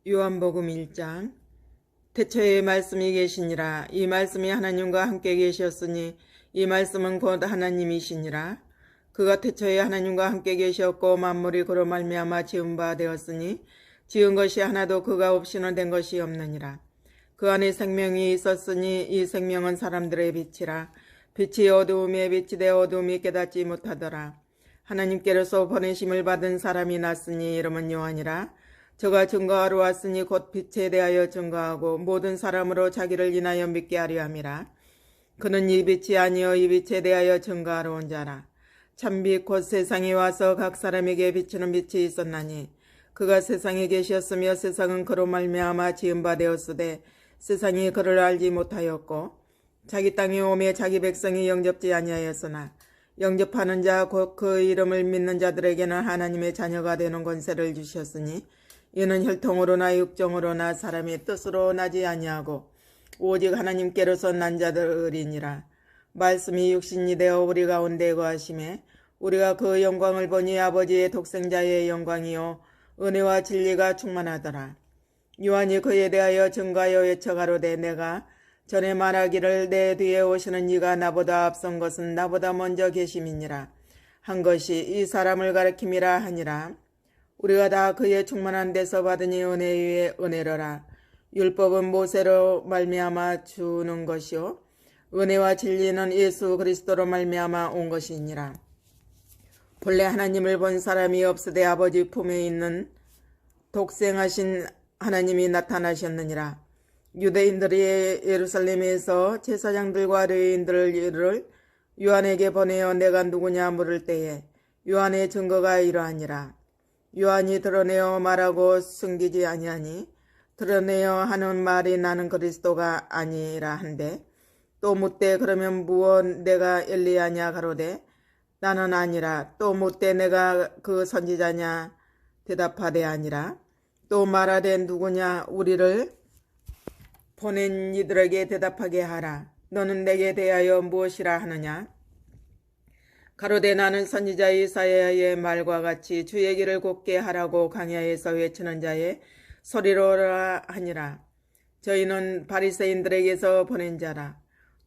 요한복음 1장. 태초에 말씀이 계시니라. 이 말씀이 하나님과 함께 계셨으니 이 말씀은 곧 하나님이시니라. 그가 태초에 하나님과 함께 계셨고 만물이 그로 말미암아 지은 바 되었으니 지은 것이 하나도 그가 없이는 된 것이 없느니라. 그 안에 생명이 있었으니 이 생명은 사람들의 빛이라. 빛이 어두움에 빛이 되어 어두움이 깨닫지 못하더라. 하나님께로서 보내심을 받은 사람이 났으니 이름은 요한이라. 저가 증거하러 왔으니 곧 빛에 대하여 증거하고 모든 사람으로 자기를 인하여 믿게 하려 함이라. 그는 이 빛이 아니요 이 빛에 대하여 증거하러 온 자라. 참빛 곧 세상에 와서 각 사람에게 비추는 빛이 있었나니 그가 세상에 계셨으며 세상은 그로 말미암아 지은 바 되었으되 세상이 그를 알지 못하였고 자기 땅에 오매 자기 백성이 영접지 아니하였으나 영접하는 자 곧 그 이름을 믿는 자들에게는 하나님의 자녀가 되는 권세를 주셨으니 이는 혈통으로나 육정으로나 사람의 뜻으로 나지 아니하고 오직 하나님께로서 난 자들이니라. 말씀이 육신이 되어 우리 가운데 거하심에 우리가 그 영광을 보니 아버지의 독생자의 영광이요 은혜와 진리가 충만하더라. 요한이 그에 대하여 증거하여 외쳐가로되 내가 전에 말하기를 내 뒤에 오시는 이가 나보다 앞선 것은 나보다 먼저 계심이니라 한 것이 이 사람을 가리킴이라 하니라. 우리가 다 그의 충만한 데서 받으니 은혜 위에 은혜로라. 율법은 모세로 말미암아 주는 것이요 은혜와 진리는 예수 그리스도로 말미암아 온 것이니라. 본래 하나님을 본 사람이 없으되 아버지 품에 있는 독생하신 하나님이 나타나셨느니라. 유대인들이 예루살렘에서 제사장들과 레위인들을 요한에게 보내어 내가 누구냐 물을 때에 요한의 증거가 이러하니라. 요한이 드러내어 말하고 숨기지 아니하니 드러내어 하는 말이 나는 그리스도가 아니라 한데 또 묻되 그러면 무엇 내가 엘리야냐 가로되 나는 아니라 또 묻되 내가 그 선지자냐 대답하되 아니라 또 말하되 누구냐 우리를 보낸 이들에게 대답하게 하라. 너는 내게 대하여 무엇이라 하느냐 가로되 나는 선지자 이사야의 말과 같이 주의 길을 곱게 하라고 광야에서 외치는 자의 소리로라 하니라. 저희는 바리새인들에게서 보낸 자라.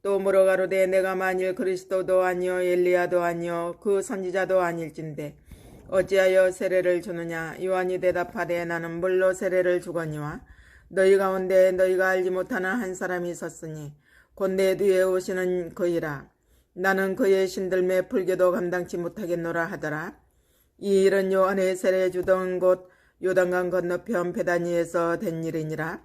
또 물어가로되 내가 만일 그리스도도 아니요 엘리야도 아니요 그 선지자도 아닐진데 어찌하여 세례를 주느냐. 요한이 대답하되 나는 물로 세례를 주거니와 너희 가운데 너희가 알지 못하는 한 사람이 있었으니 곧 내 뒤에 오시는 그이라. 나는 그의 신들매 불교도 감당치 못하겠노라 하더라. 이 일은 요한의 세례 주던 곳 요단강 건너편 베다니에서 된 일이니라.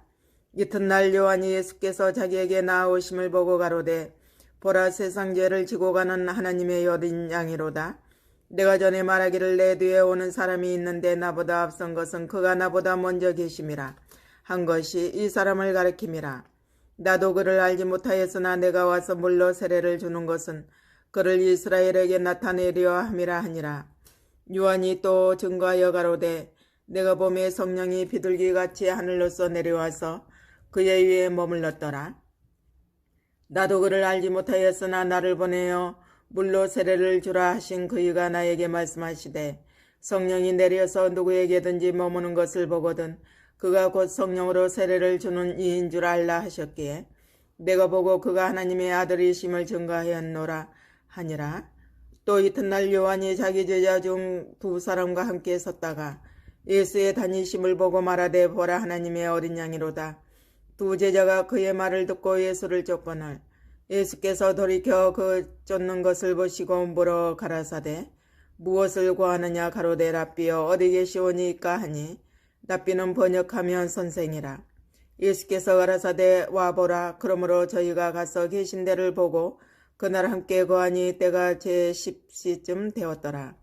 이튿날 요한이 예수께서 자기에게 나아오심을 보고 가로되 보라 세상 죄를 지고 가는 하나님의 어린 양이로다. 내가 전에 말하기를 내 뒤에 오는 사람이 있는데 나보다 앞선 것은 그가 나보다 먼저 계심이라 한 것이 이 사람을 가리킴이라. 나도 그를 알지 못하였으나 내가 와서 물로 세례를 주는 것은 그를 이스라엘에게 나타내려 함이라 하니라. 요한이 또 증거하여 가로되 내가 보매 성령이 비둘기같이 하늘로서 내려와서 그의 위에 머물렀더라. 나도 그를 알지 못하였으나 나를 보내어 물로 세례를 주라 하신 그이가 나에게 말씀하시되 성령이 내려서 누구에게든지 머무는 것을 보거든 그가 곧 성령으로 세례를 주는 이인 줄 알라 하셨기에 내가 보고 그가 하나님의 아들이심을 증거하였노라 하니라. 또 이튿날 요한이 자기 제자 중 두 사람과 함께 섰다가 예수의 다니심을 보고 말하되 보라 하나님의 어린 양이로다. 두 제자가 그의 말을 듣고 예수를 쫓거늘 예수께서 돌이켜 그 쫓는 것을 보시고 물어 가라사대 무엇을 구하느냐 가로되 랍비여 어디 계시오니까 하니 랍비는 번역하면 선생이라. 예수께서 가라사대 와보라. 그러므로 저희가 가서 계신 데를 보고 그날 함께 거하니 때가 제10시쯤 되었더라.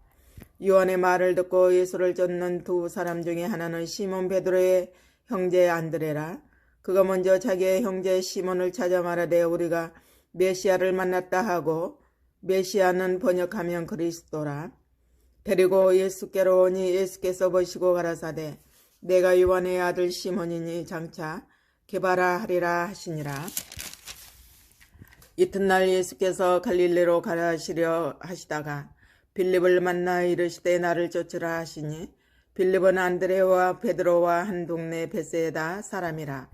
요한의 말을 듣고 예수를 쫓는 두 사람 중에 하나는 시몬 베드로의 형제 안드레라. 그가 먼저 자기의 형제 시몬을 찾아 말하되 우리가 메시아를 만났다 하고 메시아는 번역하면 그리스도라. 데리고 예수께로 오니 예수께서 보시고 가라사대 내가 요한의 아들 시몬이니 장차 게바라 하리라 하시니라. 이튿날 예수께서 갈릴리로 가시려 하시다가 빌립을 만나 이르시되 나를 쫓으라 하시니 빌립은 안드레와 베드로와 한 동네 베세다 사람이라.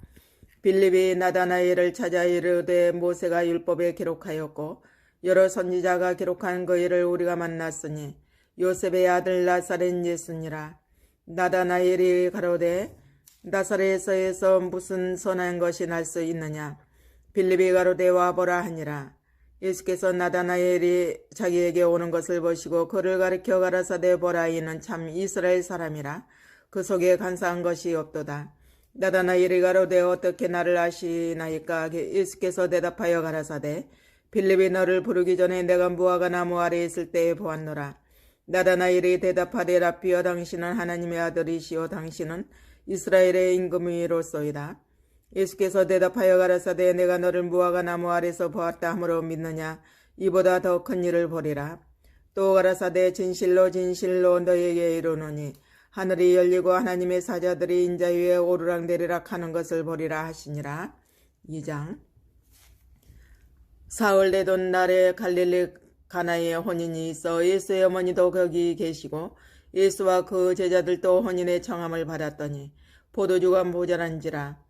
빌립이 나다나엘을 찾아 이르되 모세가 율법에 기록하였고 여러 선지자가 기록한 그 일을 우리가 만났으니 요셉의 아들 나사렛 예수니라. 나다나엘이 가로되 나사렛에서 무슨 선한 것이 날 수 있느냐. 빌립이 가로되 와보라 하니라. 예수께서 나다나엘이 자기에게 오는 것을 보시고 그를 가리켜 가라사대 보라 이는 참 이스라엘 사람이라. 그 속에 간사한 것이 없도다. 나다나엘이 가로되 어떻게 나를 아시나이까. 예수께서 대답하여 가라사대 빌립이 너를 부르기 전에 내가 무화과 나무 아래에 있을 때에 보았노라. 나다나엘이 대답하되 라삐여 당신은 하나님의 아들이시오 당신은 이스라엘의 임금이로소이다. 예수께서 대답하여 가라사대 내가 너를 무화과 나무 아래서 보았다 하므로 믿느냐. 이보다 더 큰 일을 보리라. 또 가라사대 진실로 진실로 너에게 이르노니 하늘이 열리고 하나님의 사자들이 인자 위에 오르락내리락 하는 것을 보리라 하시니라. 2장. 사흘 되던 날에 갈릴리 가나에 혼인이 있어 예수의 어머니도 거기 계시고 예수와 그 제자들도 혼인의 청함을 받았더니 포도주가 모자란지라.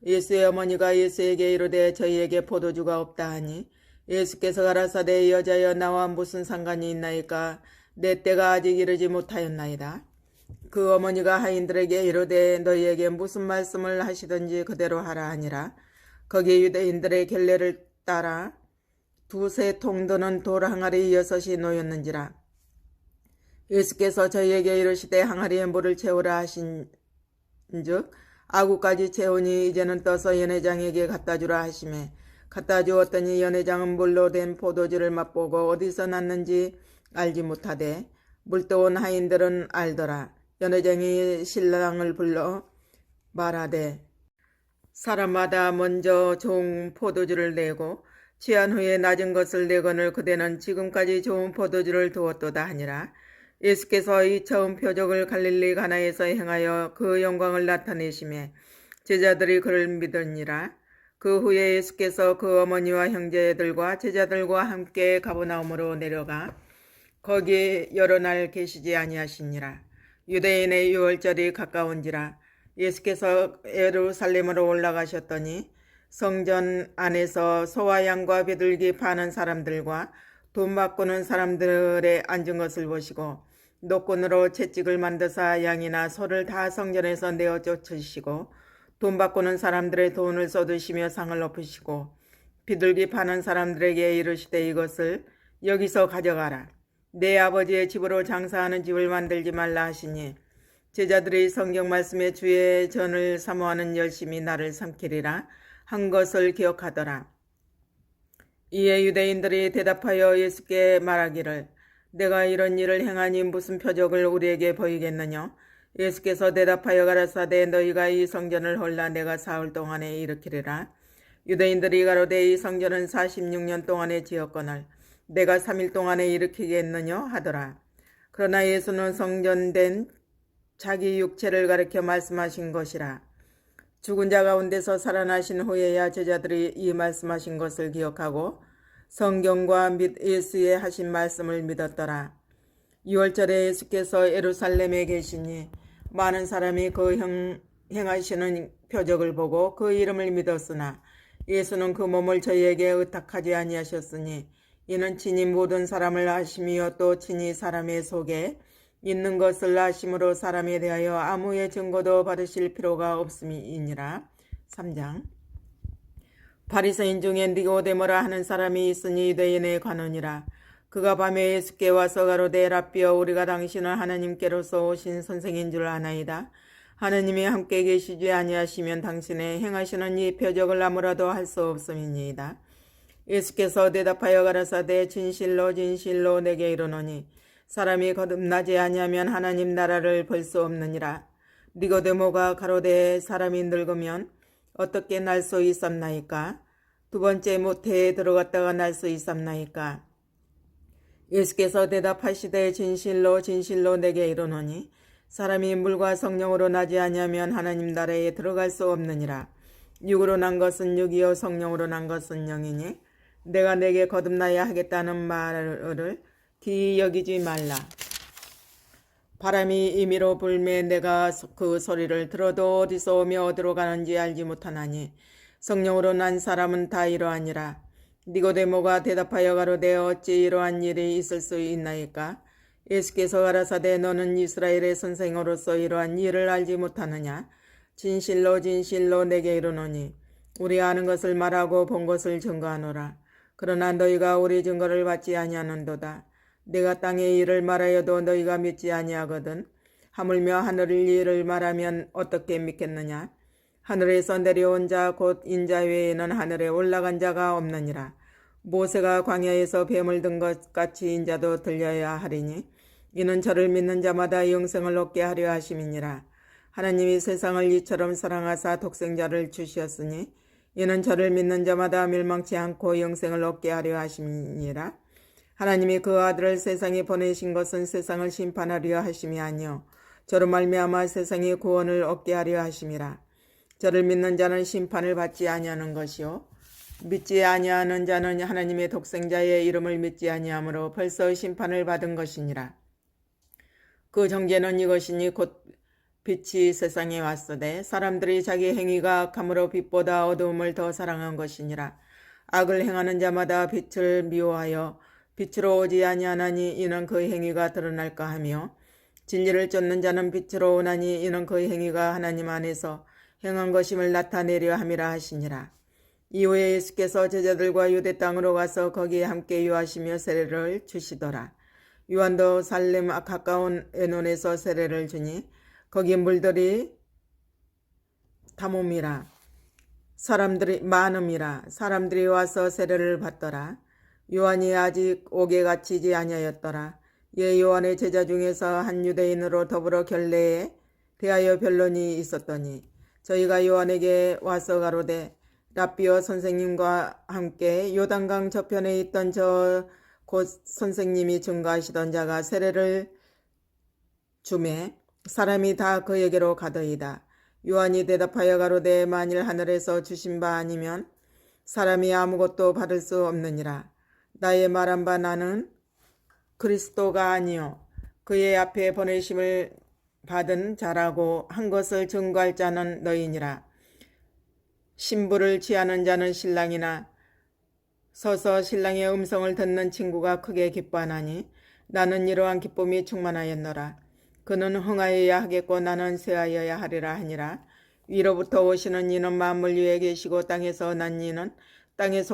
예수의 어머니가 예수에게 이르되 저희에게 포도주가 없다 하니 예수께서 가라사대 여자여 나와 무슨 상관이 있나이까. 내 때가 아직 이르지 못하였나이다. 그 어머니가 하인들에게 이르되 너희에게 무슨 말씀을 하시든지 그대로 하라 하니라. 거기 유대인들의 결례를 따라 두세 통 드는 돌 항아리 6이 놓였는지라. 예수께서 저희에게 이르시되 항아리에 물을 채우라 하신즉 아구까지 채우니 이제는 떠서 연회장에게 갖다주라 하시매 갖다 주었더니 연회장은 물로 된 포도주를 맛보고 어디서 났는지 알지 못하되 물떠온 하인들은 알더라. 연회장이 신랑을 불러 말하되 사람마다 먼저 좋은 포도주를 내고 취한 후에 낮은 것을 내거늘 그대는 지금까지 좋은 포도주를 두었도다 하니라. 예수께서 이 처음 표적을 갈릴리 가나에서 행하여 그 영광을 나타내시매 제자들이 그를 믿으니라. 그 후에 예수께서 그 어머니와 형제들과 제자들과 함께 가버나움으로 내려가 거기 여러 날 계시지 아니하시니라. 유대인의 유월절이 가까운지라. 예수께서 예루살렘으로 올라가셨더니 성전 안에서 소와 양과 비둘기 파는 사람들과 돈 바꾸는 사람들의 앉은 것을 보시고 노끈으로 채찍을 만드사 양이나 소를 다 성전에서 내어 쫓으시고 돈 바꾸는 사람들의 돈을 쏟으시며 상을 엎으시고 비둘기 파는 사람들에게 이르시되 이것을 여기서 가져가라. 내 아버지의 집으로 장사하는 집을 만들지 말라 하시니 제자들이 성경 말씀에 주의 전을 사모하는 열심히 나를 삼키리라 한 것을 기억하더라. 이에 유대인들이 대답하여 예수께 말하기를 내가 이런 일을 행하니 무슨 표적을 우리에게 보이겠느냐. 예수께서 대답하여 가라사대 너희가 이 성전을 헐라 내가 사흘 동안에 일으키리라. 유대인들이 가로되 이 성전은 46년 동안에 지었거늘 내가 3일 동안에 일으키겠느냐 하더라. 그러나 예수는 성전된 자기 육체를 가리켜 말씀하신 것이라. 죽은 자 가운데서 살아나신 후에야 제자들이 이 말씀하신 것을 기억하고 성경과 및 예수의 하신 말씀을 믿었더라. 6월절에 예수께서 예루살렘에 계시니 많은 사람이 그 행하시는 표적을 보고 그 이름을 믿었으나 예수는 그 몸을 저희에게 의탁하지 아니하셨으니 이는 친히 모든 사람을 아심이요 또 친히 사람의 속에 있는 것을 아심으로 사람에 대하여 아무의 증거도 받으실 필요가 없음이니라. 3장. 바리새인 중에 니고데모라 하는 사람이 있으니 유대인의 관원이라. 그가 밤에 예수께 와서 가로되 라삐여 우리가 당신은 하나님께로서 오신 선생인 줄 아나이다. 하느님이 함께 계시지 아니하시면 당신의 행하시는 이 표적을 아무라도 할 수 없음이니이다. 예수께서 대답하여 가라사대 진실로 진실로 내게 이르노니 사람이 거듭나지 아니하면 하나님 나라를 볼 수 없느니라. 니고데모가 가로되 사람이 늙으면 어떻게 날 수 있었나이까? 두 번째 모태에 들어갔다가 날 수 있었나이까? 예수께서 대답하시되 진실로 진실로 내게 이르노니 사람이 물과 성령으로 나지 아니하면 하나님 나라에 들어갈 수 없느니라. 육으로 난 것은 육이요 성령으로 난 것은 영이니 내가 내게 거듭나야 하겠다는 말을 기이 여기지 말라. 바람이 임의로 불매 내가 그 소리를 들어도 어디서 오며 어디로 가는지 알지 못하나니 성령으로 난 사람은 다 이러하니라. 니고데모가 대답하여 가로되 어찌 이러한 일이 있을 수 있나이까? 예수께서 가라사대 너는 이스라엘의 선생으로서 이러한 일을 알지 못하느냐? 진실로 진실로 내게 이르노니 우리 아는 것을 말하고 본 것을 증거하노라. 그러나 너희가 우리 증거를 받지 아니하는도다. 내가 땅의 일을 말하여도 너희가 믿지 아니하거든. 하물며 하늘의 일을 말하면 어떻게 믿겠느냐? 하늘에서 내려온 자 곧 인자 외에는 하늘에 올라간 자가 없느니라. 모세가 광야에서 뱀을 든 것 같이 인자도 들려야 하리니 이는 저를 믿는 자마다 영생을 얻게 하려 하심이니라. 하나님이 세상을 이처럼 사랑하사 독생자를 주시었으니 이는 저를 믿는 자마다 멸망치 않고 영생을 얻게 하려 하심이니라. 하나님이 그 아들을 세상에 보내신 것은 세상을 심판하려 하심이 아니요 저로 말미암아 세상의 구원을 얻게 하려 하심이라. 저를 믿는 자는 심판을 받지 아니하는 것이요 믿지 아니하는 자는 하나님의 독생자의 이름을 믿지 아니하므로 벌써 심판을 받은 것이니라. 그 정죄는 이것이니 곧 빛이 세상에 왔으되 사람들이 자기 행위가 악함으로 빛보다 어두움을 더 사랑한 것이니라. 악을 행하는 자마다 빛을 미워하여 빛으로 오지 아니하나니 이는 그 행위가 드러날까 하며 진리를 쫓는 자는 빛으로 오나니 이는 그 행위가 하나님 안에서 행한 것임을 나타내려 함이라 하시니라. 이후에 예수께서 제자들과 유대 땅으로 가서 거기에 함께 유하시며 세례를 주시더라. 요한도 살렘 가까운 에논에서 세례를 주니 거기 물들이 담음이라 사람들이 많음이라 사람들이 와서 세례를 받더라. 요한이 아직 옥에 갇히지 아니하였더라. 예 요한의 제자 중에서 한 유대인으로 더불어 결례에 대하여 변론이 있었더니 저희가 요한에게 와서 가로되 랍비여 선생님과 함께 요단강 저편에 있던 저 곧 선생님이 증거하시던 자가 세례를 주매 사람이 다 그에게로 가더이다. 요한이 대답하여 가로되 만일 하늘에서 주신 바 아니면 사람이 아무것도 받을 수 없느니라. 나의 말한 바 나는 그리스도가 아니요 그의 앞에 보내심을 받은 자라고 한 것을 증거할 자는 너희니라. 신부를 취하는 자는 신랑이나 서서 신랑의 음성을 듣는 친구가 크게 기뻐하나니 나는 이러한 기쁨이 충만하였노라. 그는 흥하여야 하겠고 나는 쇠하여야 하리라 하니라. 위로부터 오시는 이는 만물 위에 계시고 땅에서 난 이는 땅에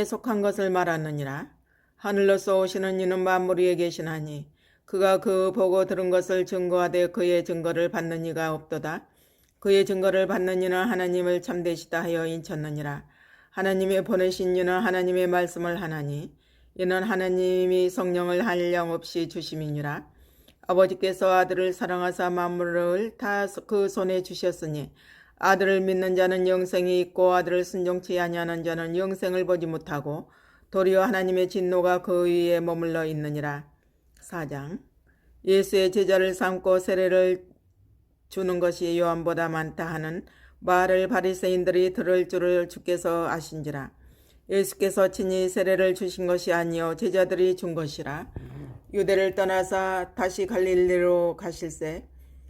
속한 것을 말하느니라. 하늘로서 오시는 이는 만물 위에 계시나니 그가 그 보고 들은 것을 증거하되 그의 증거를 받는 이가 없도다. 그의 증거를 받는 이는 하나님을 참되시다 하여 인쳤느니라. 하나님의 보내신 이는 하나님의 말씀을 하나니 이는 하나님이 성령을 한량없이 주심이니라. 아버지께서 아들을 사랑하사 만물을 다 그 손에 주셨으니 아들을 믿는 자는 영생이 있고 아들을 순종치 아니하는 자는 영생을 보지 못하고 도리어 하나님의 진노가 그 위에 머물러 있느니라. 4장. 예수의 제자를 삼고 세례를 주는 것이 요한보다 많다 하는 말을 바리새인들이 들을 줄을 주께서 아신지라. 예수께서 친히 세례를 주신 것이 아니요 제자들이 준 것이라. 유대를 떠나사 다시 갈릴리로 가실새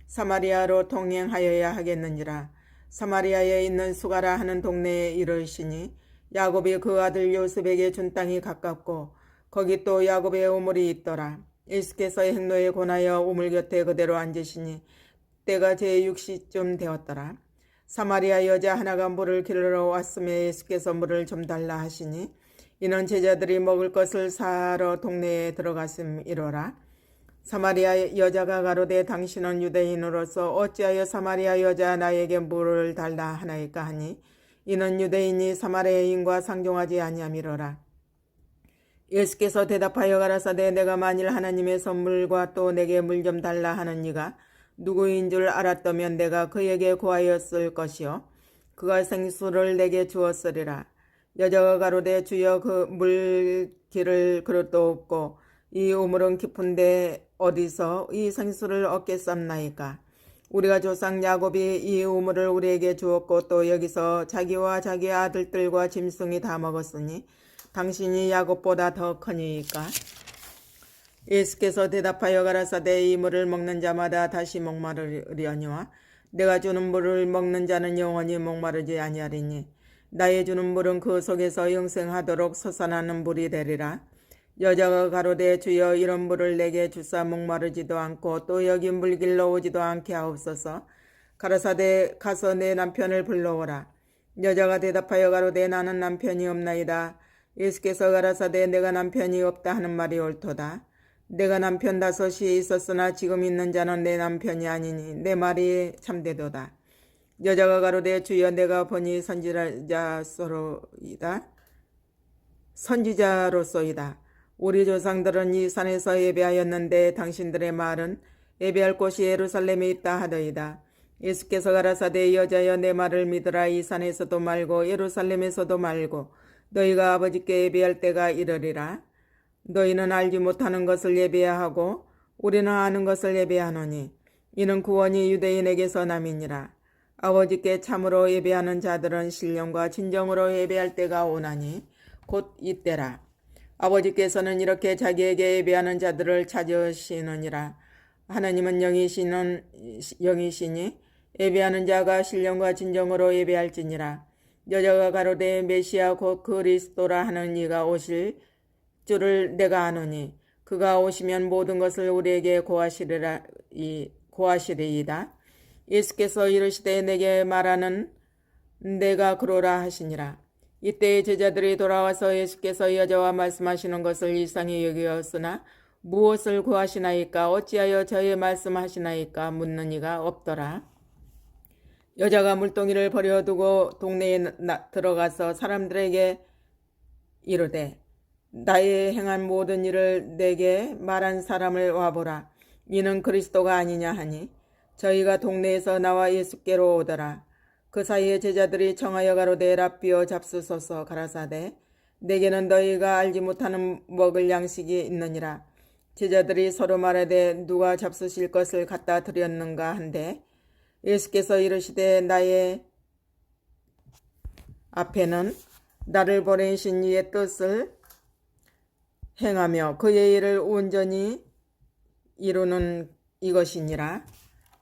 사마리아로 통행하여야 하겠는지라. 사마리아에 있는 수가라 하는 동네에 이르시니 야곱이 그 아들 요셉에게 준 땅이 가깝고 거기 또 야곱의 우물이 있더라. 예수께서 행로에 권하여 우물 곁에 그대로 앉으시니 때가 제6시쯤 되었더라. 사마리아 여자 하나가 물을 길러 왔음에 예수께서 물을 좀 달라 하시니 이는 제자들이 먹을 것을 사러 동네에 들어갔음이로라. 사마리아 여자가 가로되 당신은 유대인으로서 어찌하여 사마리아 여자 나에게 물을 달라 하나이까 하니 이는 유대인이 사마리아인과 상종하지 아니함이로라. 예수께서 대답하여 가라사대 내가 만일 하나님의 선물과 또 내게 물 좀 달라 하는 이가 누구인 줄 알았다면 내가 그에게 구하였을 것이요 그가 생수를 내게 주었으리라. 여자가 가로되 주여 그 물 기를 그릇도 없고 이 우물은 깊은데 어디서 이 생수를 얻겠삼나이까. 우리가 조상 야곱이 이 우물을 우리에게 주었고 또 여기서 자기와 자기 아들들과 짐승이 다 먹었으니 당신이 야곱보다 더 크니이까. 예수께서 대답하여 가라사대 이 물을 먹는 자마다 다시 목마르려니와 내가 주는 물을 먹는 자는 영원히 목마르지 아니하리니 나의 주는 물은 그 속에서 영생하도록 솟아나는 물이 되리라. 여자가 가로되 주여 이런 물을 내게 주사 목마르지도 않고 또 여기 물길로 오지도 않게 하옵소서. 가라사대 가서 내 남편을 불러오라. 여자가 대답하여 가로되 나는 남편이 없나이다. 예수께서 가라사대 내가 남편이 없다 하는 말이 옳도다. 내가 남편 다섯이 있었으나 지금 있는 자는 내 남편이 아니니 내 말이 참되도다. 여자가 가로되 주여 내가 보니 선지자로소이다. 우리 조상들은 이 산에서 예배하였는데 당신들의 말은 예배할 곳이 예루살렘에 있다 하더이다. 예수께서 가라사대 여자여 내 말을 믿으라. 이 산에서도 말고 예루살렘에서도 말고 너희가 아버지께 예배할 때가 이르리라. 너희는 알지 못하는 것을 예배해야 하고 우리는 아는 것을 예배하노니 이는 구원이 유대인에게서 남이니라. 아버지께 참으로 예배하는 자들은 신령과 진정으로 예배할 때가 오나니 곧 이때라. 아버지께서는 이렇게 자기에게 예배하는 자들을 찾으시느니라. 하나님은 영이시니 예배하는 자가 신령과 진정으로 예배할지니라. 여자가 가로되 메시아 곧 그리스도라 하는 이가 오실 줄을 내가 아노니 그가 오시면 모든 것을 우리에게 고하시리이다. 예수께서 이르시되 내게 말하는 내가 그러라 하시니라. 이때에 제자들이 돌아와서 예수께서 여자와 말씀하시는 것을 이상히 여기었으나 무엇을 구하시나이까 어찌하여 저의 말씀하시나이까 묻는 이가 없더라. 여자가 물동이를 버려두고 동네에 들어가서 사람들에게 이르되 나의 행한 모든 일을 내게 말한 사람을 와보라. 이는 그리스도가 아니냐 하니 저희가 동네에서 나와 예수께로 오더라. 그 사이에 제자들이 청하여 가로되 랍비여 잡수소서. 가라사대 내게는 너희가 알지 못하는 먹을 양식이 있느니라. 제자들이 서로 말하되 누가 잡수실 것을 갖다 드렸는가 한데 예수께서 이르시되 나의 앞에는 나를 보내신 이의 뜻을 행하며 그의 일을 온전히 이루는 이것이니라.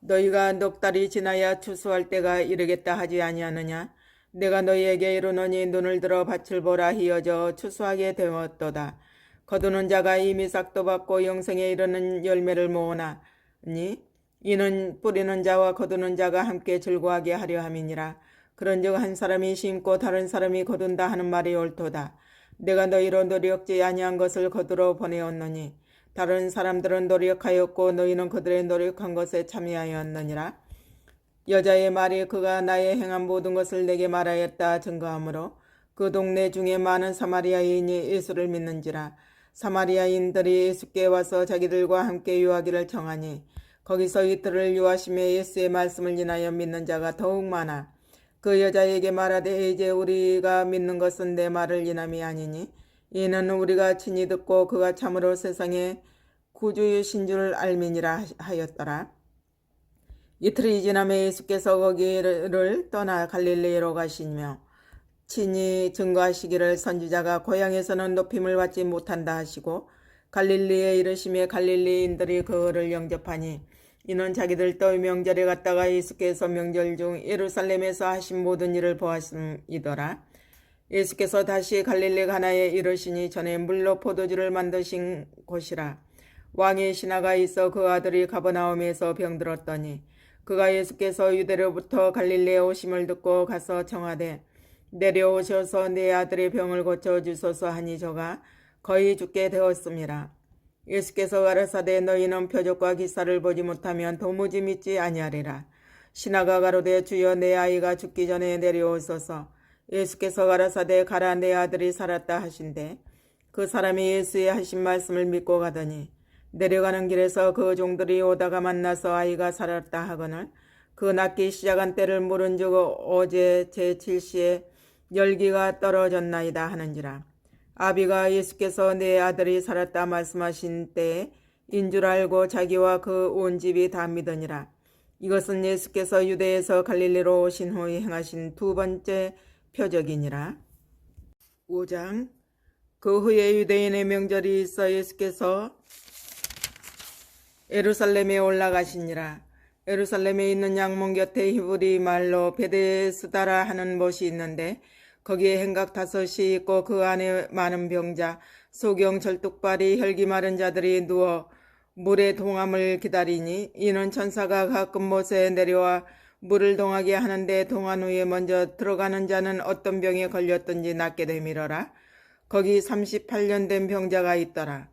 너희가 넉 달이 지나야 추수할 때가 이르겠다 하지 아니하느냐. 내가 너희에게 이르노니 눈을 들어 밭을 보라. 희어져 추수하게 되었도다. 거두는 자가 이미 싹도 받고 영생에 이르는 열매를 모으나니 이는 뿌리는 자와 거두는 자가 함께 즐거워하게 하려 함이니라. 그런즉 한 사람이 심고 다른 사람이 거둔다 하는 말이 옳도다. 내가 너희로 노력지 아니한 것을 거두러 보내었느니 다른 사람들은 노력하였고 너희는 그들의 노력한 것에 참여하였느니라. 여자의 말이 그가 나의 행한 모든 것을 내게 말하였다 증거하므로 그 동네 중에 많은 사마리아인이 예수를 믿는지라. 사마리아인들이 예수께 와서 자기들과 함께 유하기를 청하니 거기서 이틀을 유하시며 예수의 말씀을 인하여 믿는 자가 더욱 많아. 그 여자에게 말하되 이제 우리가 믿는 것은 내 말을 인함이 아니니 이는 우리가 친히 듣고 그가 참으로 세상의 구주이신 줄 알미니라 하였더라. 이틀이 지나며 예수께서 거기를 떠나 갈릴리로 가시며 친히 증거하시기를 선지자가 고향에서는 높임을 받지 못한다 하시고 갈릴리에 이르시며 갈릴리인들이 그를 영접하니 이는 자기들도 명절에 갔다가 예수께서 명절 중 예루살렘에서 하신 모든 일을 보았음이더라. 예수께서 다시 갈릴리 가나에 이르시니 전에 물로 포도주를 만드신 곳이라. 왕의 신하가 있어 그 아들이 가버나움에서 병들었더니 그가 예수께서 유대로부터 갈릴리에 오심을 듣고 가서 청하되 내려오셔서 내 아들의 병을 고쳐주소서 하니 저가 거의 죽게 되었습니다. 예수께서 가라사대 너희는 표적과 기사를 보지 못하면 도무지 믿지 아니하리라. 신하가 가로되 주여 내 아이가 죽기 전에 내려오소서. 예수께서 가라사대 가라 내 아들이 살았다 하신대 그 사람이 예수의 하신 말씀을 믿고 가더니 내려가는 길에서 그 종들이 오다가 만나서 아이가 살았다 하거늘 그 낳기 시작한 때를 물은즉 어제 제7시에 열기가 떨어졌나이다 하는지라. 아비가 예수께서 내 아들이 살았다 말씀하신 때에 인 줄 알고 자기와 그 온 집이 다 믿으니라. 이것은 예수께서 유대에서 갈릴리로 오신 후 행하신 두 번째 표적이니라. 5장 그 후에 유대인의 명절이 있어 예수께서 예루살렘에 올라가시니라. 예루살렘에 있는 양문 곁에 히브리 말로 베데스다라 하는 못이 있는데 거기에 행각 5이 있고 그 안에 많은 병자, 소경, 절뚝발이, 혈기 마른 자들이 누워 물의 동함을 기다리니 이는 천사가 가끔 못에 내려와 물을 동하게 하는데 동한 후에 먼저 들어가는 자는 어떤 병에 걸렸든지 낫게 되밀어라. 거기 38년 된 병자가 있더라.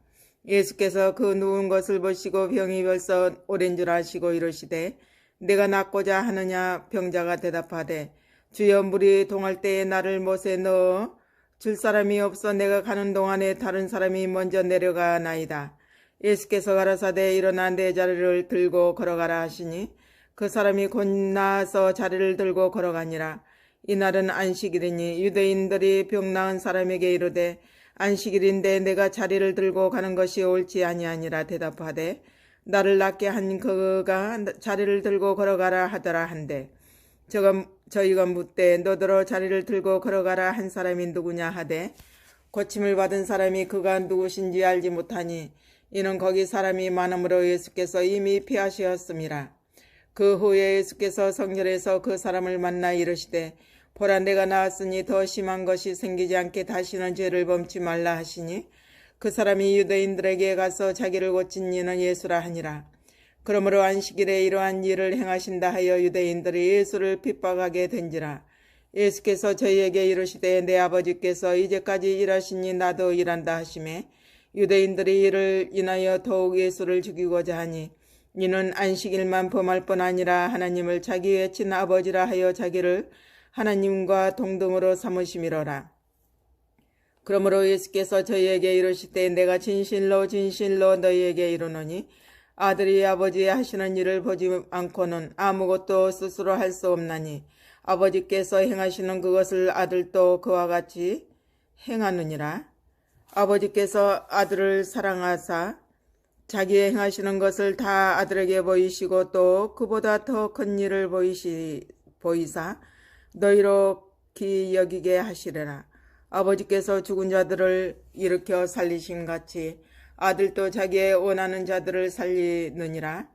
예수께서 그 누운 것을 보시고 병이 벌써 오랜 줄 아시고 이르시되 내가 낫고자 하느냐. 병자가 대답하되 주여 물이 동할 때에 나를 못에 넣어 줄 사람이 없어 내가 가는 동안에 다른 사람이 먼저 내려가나이다. 예수께서 가라사대 일어나 내 자리를 들고 걸어가라 하시니 그 사람이 곧 나아서 자리를 들고 걸어가니라. 이날은 안식일이니 유대인들이 병 나은 사람에게 이르되 안식일인데 내가 자리를 들고 가는 것이 옳지 아니하니라. 대답하되 나를 낫게 한 그가 자리를 들고 걸어가라 하더라 한데 저희가 묻되 너더러 자리를 들고 걸어가라 한 사람이 누구냐 하되 고침을 받은 사람이 그가 누구신지 알지 못하니 이는 거기 사람이 많음으로 예수께서 이미 피하셨음이라. 그 후에 예수께서 성전에서 그 사람을 만나 이르시되 보라 내가 나았으니 더 심한 것이 생기지 않게 다시는 죄를 범치 말라 하시니 그 사람이 유대인들에게 가서 자기를 고친 이는 예수라 하니라. 그러므로 안식일에 이러한 일을 행하신다 하여 유대인들이 예수를 핍박하게 된지라. 예수께서 저희에게 이르시되 내 아버지께서 이제까지 일하시니 나도 일한다 하시매 유대인들이 이를 인하여 더욱 예수를 죽이고자 하니 이는 안식일만 범할 뿐 아니라 하나님을 자기 외친 아버지라 하여 자기를 하나님과 동등으로 삼으심이로라. 그러므로 예수께서 저희에게 이르시되 내가 진실로 진실로 너희에게 이르노니 아들이 아버지의 하시는 일을 보지 않고는 아무것도 스스로 할 수 없나니 아버지께서 행하시는 그것을 아들도 그와 같이 행하느니라. 아버지께서 아들을 사랑하사 자기의 행하시는 것을 다 아들에게 보이시고 또 그보다 더 큰 일을 보이사 너희로 기 여기게 하시리라. 아버지께서 죽은 자들을 일으켜 살리신 같이 아들도 자기의 원하는 자들을 살리느니라.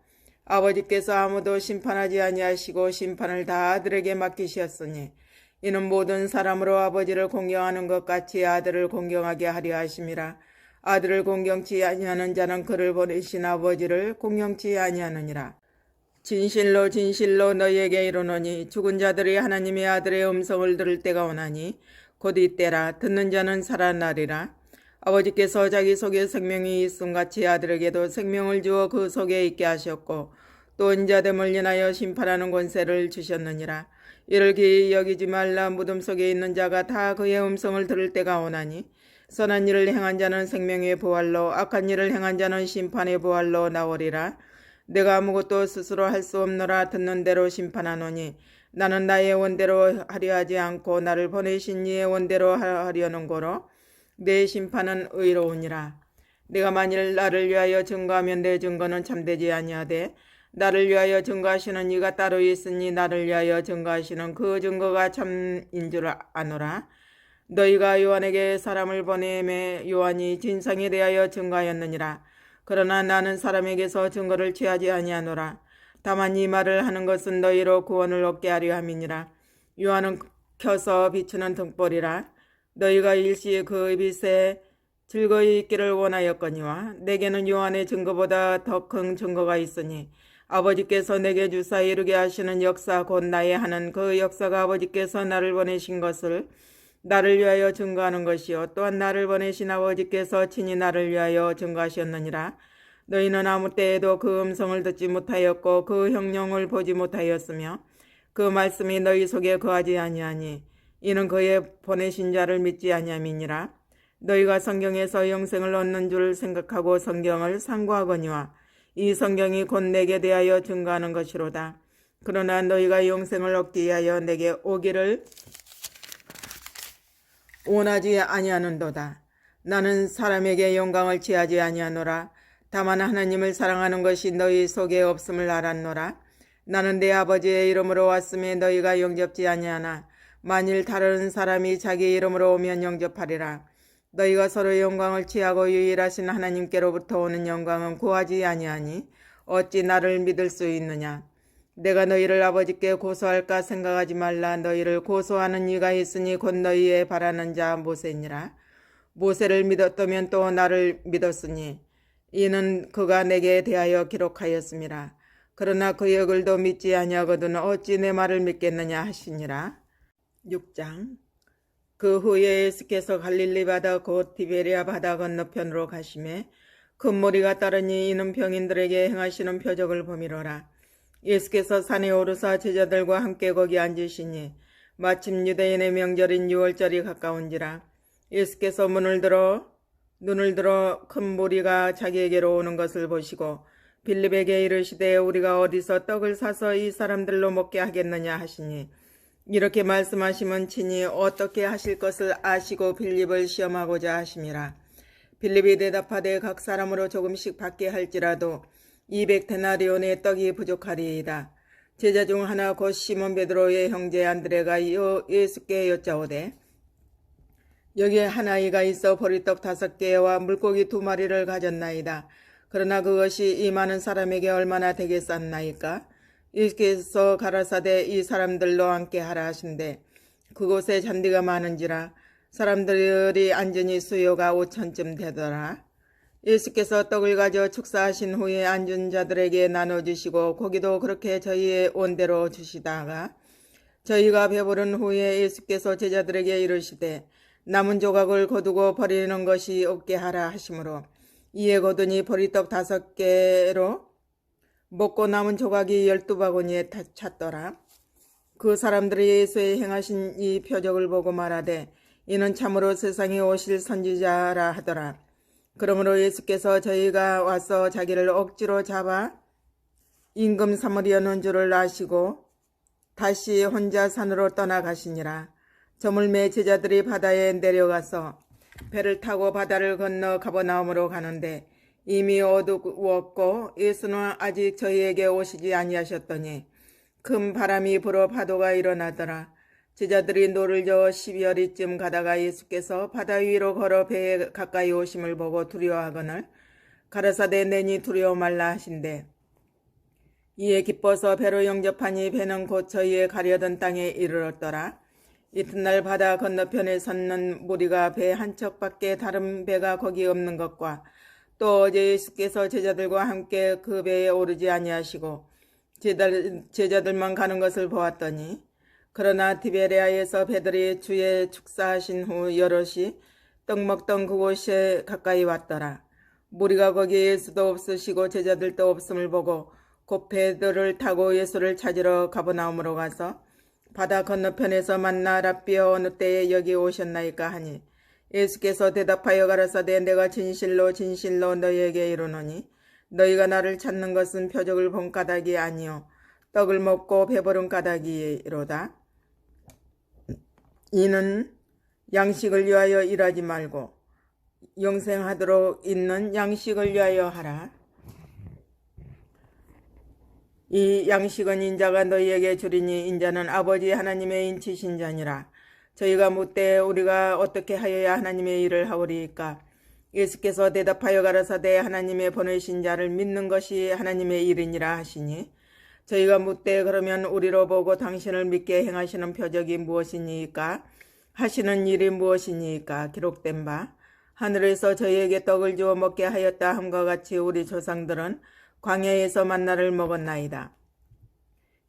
아버지께서 아무도 심판하지 아니하시고 심판을 다 아들에게 맡기셨으니 이는 모든 사람으로 아버지를 공경하는 것 같이 아들을 공경하게 하려 하심이라. 아들을 공경치 아니하는 자는 그를 보내신 아버지를 공경치 아니하느니라. 진실로 진실로 너희에게 이르노니 죽은 자들이 하나님의 아들의 음성을 들을 때가 오나니 곧 이때라. 듣는 자는 살아나리라. 아버지께서 자기 속에 생명이 있음같이 아들에게도 생명을 주어 그 속에 있게 하셨고 또 인자됨을 인하여 심판하는 권세를 주셨느니라. 이를 기이 여기지 말라. 무덤 속에 있는 자가 다 그의 음성을 들을 때가 오나니 선한 일을 행한 자는 생명의 부활로 악한 일을 행한 자는 심판의 부활로 나오리라. 내가 아무것도 스스로 할 수 없노라. 듣는 대로 심판하노니 나는 나의 원대로 하려 하지 않고 나를 보내신 이의 원대로 하려는 거로 내 심판은 의로우니라. 내가 만일 나를 위하여 증거하면 내 증거는 참되지 아니하되 나를 위하여 증거하시는 이가 따로 있으니 나를 위하여 증거하시는 그 증거가 참인 줄 아노라. 너희가 요한에게 사람을 보내매 요한이 진상에 대하여 증거하였느니라. 그러나 나는 사람에게서 증거를 취하지 아니하노라. 다만 이 말을 하는 것은 너희로 구원을 얻게 하려 함이니라. 요한은 켜서 비추는 등불이라. 너희가 일시에 그 빛에 즐거이 있기를 원하였거니와 내게는 요한의 증거보다 더 큰 증거가 있으니 아버지께서 내게 주사 이루게 하시는 역사 곧 나의 하는 그 역사가 아버지께서 나를 보내신 것을 나를 위하여 증거하는 것이요 또한 나를 보내신 아버지께서 친히 나를 위하여 증거하셨느니라. 너희는 아무 때에도 그 음성을 듣지 못하였고 그 형용을 보지 못하였으며 그 말씀이 너희 속에 거하지 아니하니 이는 그의 보내신 자를 믿지 아니함이니라. 너희가 성경에서 영생을 얻는 줄 생각하고 성경을 상고하거니와 이 성경이 곧 내게 대하여 증거하는 것이로다. 그러나 너희가 영생을 얻기 위하여 내게 오기를 원하지 아니하는도다. 나는 사람에게 영광을 취하지 아니하노라. 다만 하나님을 사랑하는 것이 너희 속에 없음을 알았노라. 나는 내 아버지의 이름으로 왔음에 너희가 영접지 아니하나 만일 다른 사람이 자기 이름으로 오면 영접하리라. 너희가 서로 영광을 취하고 유일하신 하나님께로부터 오는 영광은 구하지 아니하니 어찌 나를 믿을 수 있느냐. 내가 너희를 아버지께 고소할까 생각하지 말라. 너희를 고소하는 이가 있으니 곧 너희의 바라는 자 모세니라. 모세를 믿었다면 또 나를 믿었으니 이는 그가 내게 대하여 기록하였음이라. 그러나 그의 글도 믿지 아니하거든 어찌 내 말을 믿겠느냐 하시니라. 6장. 그 후에 예수께서 갈릴리 바다 곧 디베리아 바다 건너편으로 가시매 큰 무리가 따르니 이는 병인들에게 행하시는 표적을 보미로라. 예수께서 산에 오르사 제자들과 함께 거기 앉으시니 마침 유대인의 명절인 유월절이 가까운지라. 예수께서 눈을 들어 큰 무리가 자기에게로 오는 것을 보시고 빌립에게 이르시되 우리가 어디서 떡을 사서 이 사람들로 먹게 하겠느냐 하시니 이렇게 말씀하시면 친히 어떻게 하실 것을 아시고 빌립을 시험하고자 하심이라. 빌립이 대답하되 각 사람으로 조금씩 받게 할지라도 200데나리온의 떡이 부족하리이다. 제자 중 하나 곧 시몬 베드로의 형제 안드레가 예수께 여짜오되 여기에 한 아이가 있어 보리떡 5개와 물고기 2마리를 가졌나이다. 그러나 그것이 이 많은 사람에게 얼마나 되겠사나이까? 예수께서 가라사대 이 사람들로 앉게 하라 하신대 그곳에 잔디가 많은지라 사람들이 앉으니 수요가 5,000쯤 되더라. 예수께서 떡을 가져 축사하신 후에 앉은 자들에게 나눠주시고 고기도 그렇게 저희의 온대로 주시다가 저희가 배부른 후에 예수께서 제자들에게 이르시되 남은 조각을 거두고 버리는 것이 없게 하라 하시므로 이에 거두니 보리떡 5개로 먹고 남은 조각이 12바구니에 찼더라. 그 사람들이 예수의 행하신 이 표적을 보고 말하되 이는 참으로 세상에 오실 선지자라 하더라. 그러므로 예수께서 저희가 와서 자기를 억지로 잡아 임금 삼으려는 줄을 아시고 다시 혼자 산으로 떠나가시니라. 저물매 제자들이 바다에 내려가서 배를 타고 바다를 건너 가버나움으로 가는데 이미 어두웠고 예수는 아직 저희에게 오시지 아니하셨더니 큰 바람이 불어 파도가 일어나더라. 제자들이 노를 저어 12여리쯤 가다가 예수께서 바다 위로 걸어 배에 가까이 오심을 보고 두려워하거늘 가라사대 내니 두려워 말라 하신대 이에 기뻐서 배로 영접하니 배는 곧 저희의 가려던 땅에 이르렀더라. 이튿날 바다 건너편에 섰는 무리가 배 한 척밖에 다른 배가 거기 없는 것과 또 어제 예수께서 제자들과 함께 그 배에 오르지 아니하시고 제자들만 가는 것을 보았더니 그러나 디베레아에서 배들이 주의 축사하신 후 여럿이 떡 먹던 그곳에 가까이 왔더라. 무리가 거기에 예수도 없으시고 제자들도 없음을 보고 곧 배들을 타고 예수를 찾으러 가버나움으로 가서 바다 건너편에서 만나 랍비여 어느 때에 여기 오셨나이까 하니 예수께서 대답하여 가라사대 내가 진실로 진실로 너희에게 이르노니 너희가 나를 찾는 것은 표적을 본 까닭이 아니요 떡을 먹고 배부른 까닭이로다. 이는 양식을 위하여 일하지 말고 영생하도록 있는 양식을 위하여 하라. 이 양식은 인자가 너희에게 주리니 인자는 아버지 하나님의 인치신 자니라. 저희가 묻되 우리가 어떻게 하여야 하나님의 일을 하오리이까? 예수께서 대답하여 가라사대 하나님의 보내신 자를 믿는 것이 하나님의 일이니라 하시니 저희가 묻되 그러면 우리로 보고 당신을 믿게 행하시는 표적이 무엇이니까? 하시는 일이 무엇이니까? 기록된 바 하늘에서 저희에게 떡을 주어 먹게 하였다 함과 같이 우리 조상들은 광야에서 만나를 먹었나이다.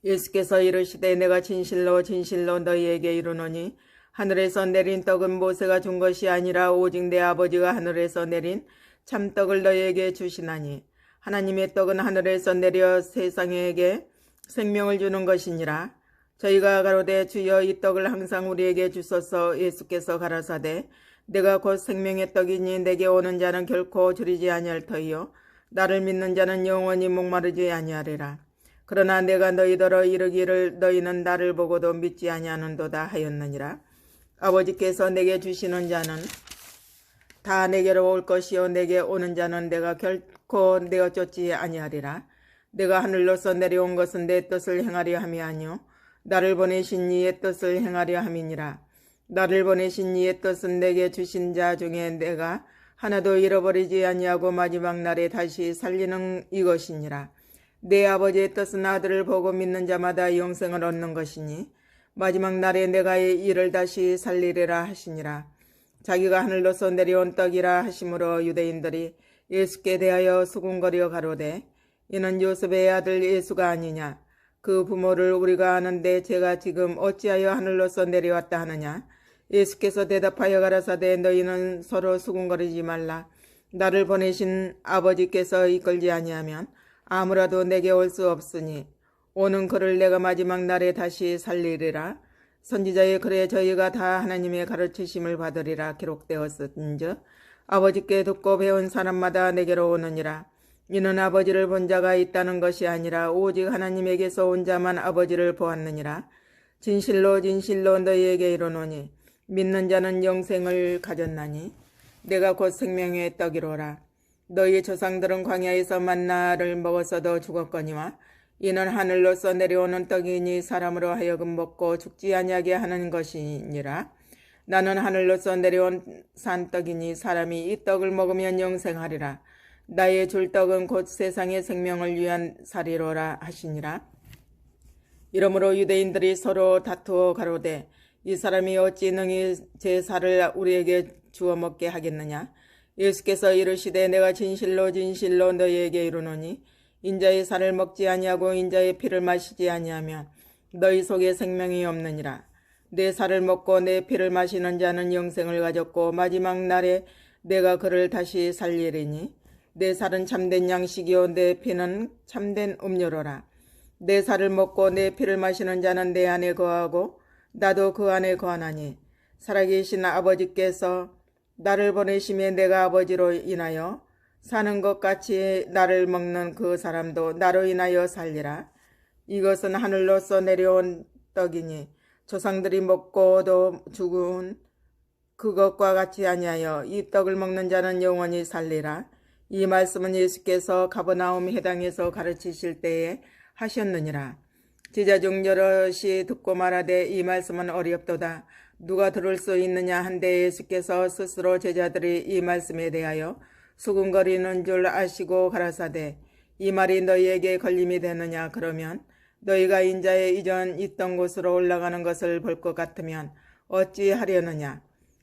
예수께서 이르시되 내가 진실로 진실로 너희에게 이르노니 하늘에서 내린 떡은 모세가 준 것이 아니라 오직 내 아버지가 하늘에서 내린 참떡을 너희에게 주시나니 하나님의 떡은 하늘에서 내려 세상에게 생명을 주는 것이니라. 저희가 가로되 주여 이 떡을 항상 우리에게 주소서. 예수께서 가라사대 내가 곧 생명의 떡이니 내게 오는 자는 결코 줄이지 아니할 터이요 나를 믿는 자는 영원히 목마르지 아니하리라. 그러나 내가 너희더러 이르기를 너희는 나를 보고도 믿지 아니하는도다 하였느니라. 아버지께서 내게 주시는 자는 다 내게로 올 것이요 내게 오는 자는 내가 결코 내어 쫓지 아니하리라. 내가 하늘로서 내려온 것은 내 뜻을 행하려 함이 아니요 나를 보내신 이의 뜻을 행하려 함이니라. 나를 보내신 이의 뜻은 내게 주신 자 중에 내가 하나도 잃어버리지 아니하고 마지막 날에 다시 살리는 이것이니라. 내 아버지의 뜻은 아들을 보고 믿는 자마다 영생을 얻는 것이니 마지막 날에 내가 이 일을 다시 살리리라 하시니라. 자기가 하늘로서 내려온 떡이라 하심으로 유대인들이 예수께 대하여 수군거려 가로되 이는 요셉의 아들 예수가 아니냐. 그 부모를 우리가 아는데 제가 지금 어찌하여 하늘로서 내려왔다 하느냐. 예수께서 대답하여 가라사대 너희는 서로 수군거리지 말라. 나를 보내신 아버지께서 이끌지 아니하면 아무라도 내게 올 수 없으니 오는 그를 내가 마지막 날에 다시 살리리라. 선지자의 글에 저희가 다 하나님의 가르치심을 받으리라 기록되었은즉 아버지께 듣고 배운 사람마다 내게로 오느니라. 이는 아버지를 본 자가 있다는 것이 아니라 오직 하나님에게서 온 자만 아버지를 보았느니라. 진실로 진실로 너희에게 이르노니 믿는 자는 영생을 가졌나니 내가 곧 생명의 떡이로라. 너희 조상들은 광야에서 만나를 먹었어도 죽었거니와 이는 하늘로서 내려오는 떡이니 사람으로 하여금 먹고 죽지 아니하게 하는 것이니라. 나는 하늘로서 내려온 산떡이니 사람이 이 떡을 먹으면 영생하리라. 나의 줄 떡은 곧 세상의 생명을 위한 살이로라 하시니라. 이러므로 유대인들이 서로 다투어 가로되 이 사람이 어찌 능히 제 살을 우리에게 주어 먹게 하겠느냐. 예수께서 이르시되 내가 진실로 진실로 너희에게 이르노니 인자의 살을 먹지 아니하고 인자의 피를 마시지 아니하면 너희 속에 생명이 없느니라. 내 살을 먹고 내 피를 마시는 자는 영생을 가졌고 마지막 날에 내가 그를 다시 살리리니 내 살은 참된 양식이요 내 피는 참된 음료로라. 내 살을 먹고 내 피를 마시는 자는 내 안에 거하고 나도 그 안에 거하나니 살아계신 아버지께서 나를 보내심에 내가 아버지로 인하여 사는 것 같이 나를 먹는 그 사람도 나로 인하여 살리라. 이것은 하늘로서 내려온 떡이니 조상들이 먹고도 죽은 그것과 같이 아니하여 이 떡을 먹는 자는 영원히 살리라. 이 말씀은 예수께서 가버나움 해당에서 가르치실 때에 하셨느니라. 제자 중 여럿이 듣고 말하되 이 말씀은 어렵도다. 누가 들을 수 있느냐 한데 예수께서 스스로 제자들이 이 말씀에 대하여 수군거리는 줄 아시고 가라사대 이 말이 너희에게 걸림이 되느냐. 그러면 너희가 인자의 이전 있던 곳으로 올라가는 것을 볼 것 같으면 어찌 하려느냐.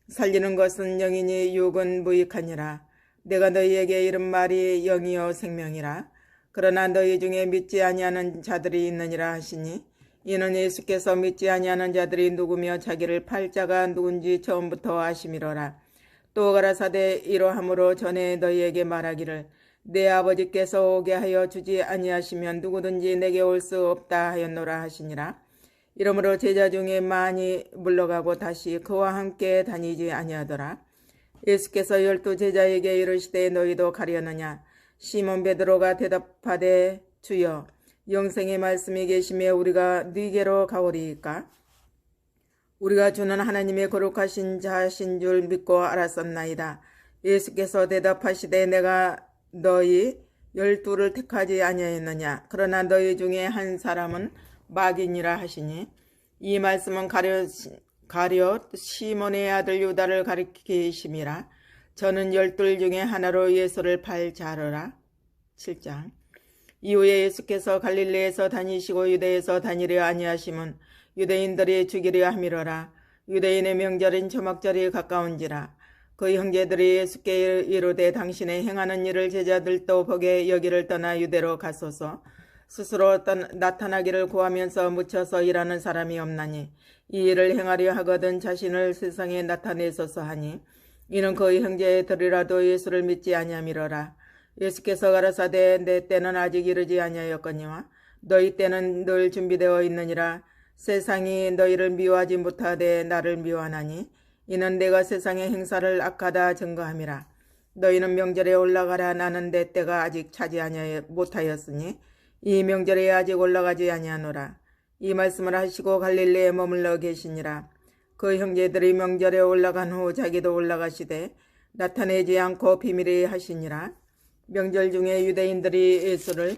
살리는 것은 영이니 육은 무익하니라. 내가 너희에게 이른 말이 영이요 생명이라. 그러나 너희 중에 믿지 아니하는 자들이 있느니라 하시니 이는 예수께서 믿지 아니하는 자들이 누구며 자기를 팔 자가 누군지 처음부터 아심이로라. 또 가라사대 이러함으로 전에 너희에게 말하기를 내 아버지께서 오게 하여 주지 아니하시면 누구든지 내게 올 수 없다 하였노라 하시니라. 이러므로 제자 중에 많이 물러가고 다시 그와 함께 다니지 아니하더라. 예수께서 12 제자에게 이르시되 너희도 가려느냐. 시몬 베드로가 대답하되 주여 영생의 말씀이 계시며 우리가 네게로 가오리이까. 우리가 주는 하나님의 거룩하신 자신 줄 믿고 알았었나이다. 예수께서 대답하시되 내가 너희 12를 택하지 아니하였느냐. 그러나 너희 중에 한 사람은 마귀니라 하시니 이 말씀은 가룟 시몬의 아들 유다를 가리키심이라. 저는 12 중에 하나로 예수를 팔 자르라. 7장. 이후에 예수께서 갈릴리에서 다니시고 유대에서 다니려 아니하심은 유대인들이 죽이려 함이로라. 유대인의 명절인 초막절이 가까운지라. 그 형제들이 예수께 이르되 당신의 행하는 일을 제자들도 보게 여기를 떠나 유대로 가소서. 스스로 나타나기를 구하면서 묻혀서 일하는 사람이 없나니 이 일을 행하려 하거든 자신을 세상에 나타내소서 하니 이는 그의 형제들이라도 예수를 믿지 아니함이로라. 예수께서 가라사대 내 때는 아직 이르지 아니하였거니와 너희 때는 늘 준비되어 있느니라. 세상이 너희를 미워하지 못하되 나를 미워하나니 이는 내가 세상의 행사를 악하다 증거함이라. 너희는 명절에 올라가라. 나는 내 때가 아직 차지 못하였으니 이 명절에 아직 올라가지 아니하노라. 이 말씀을 하시고 갈릴리에 머물러 계시니라. 그 형제들이 명절에 올라간 후 자기도 올라가시되 나타내지 않고 비밀히 하시니라. 명절 중에 유대인들이 예수를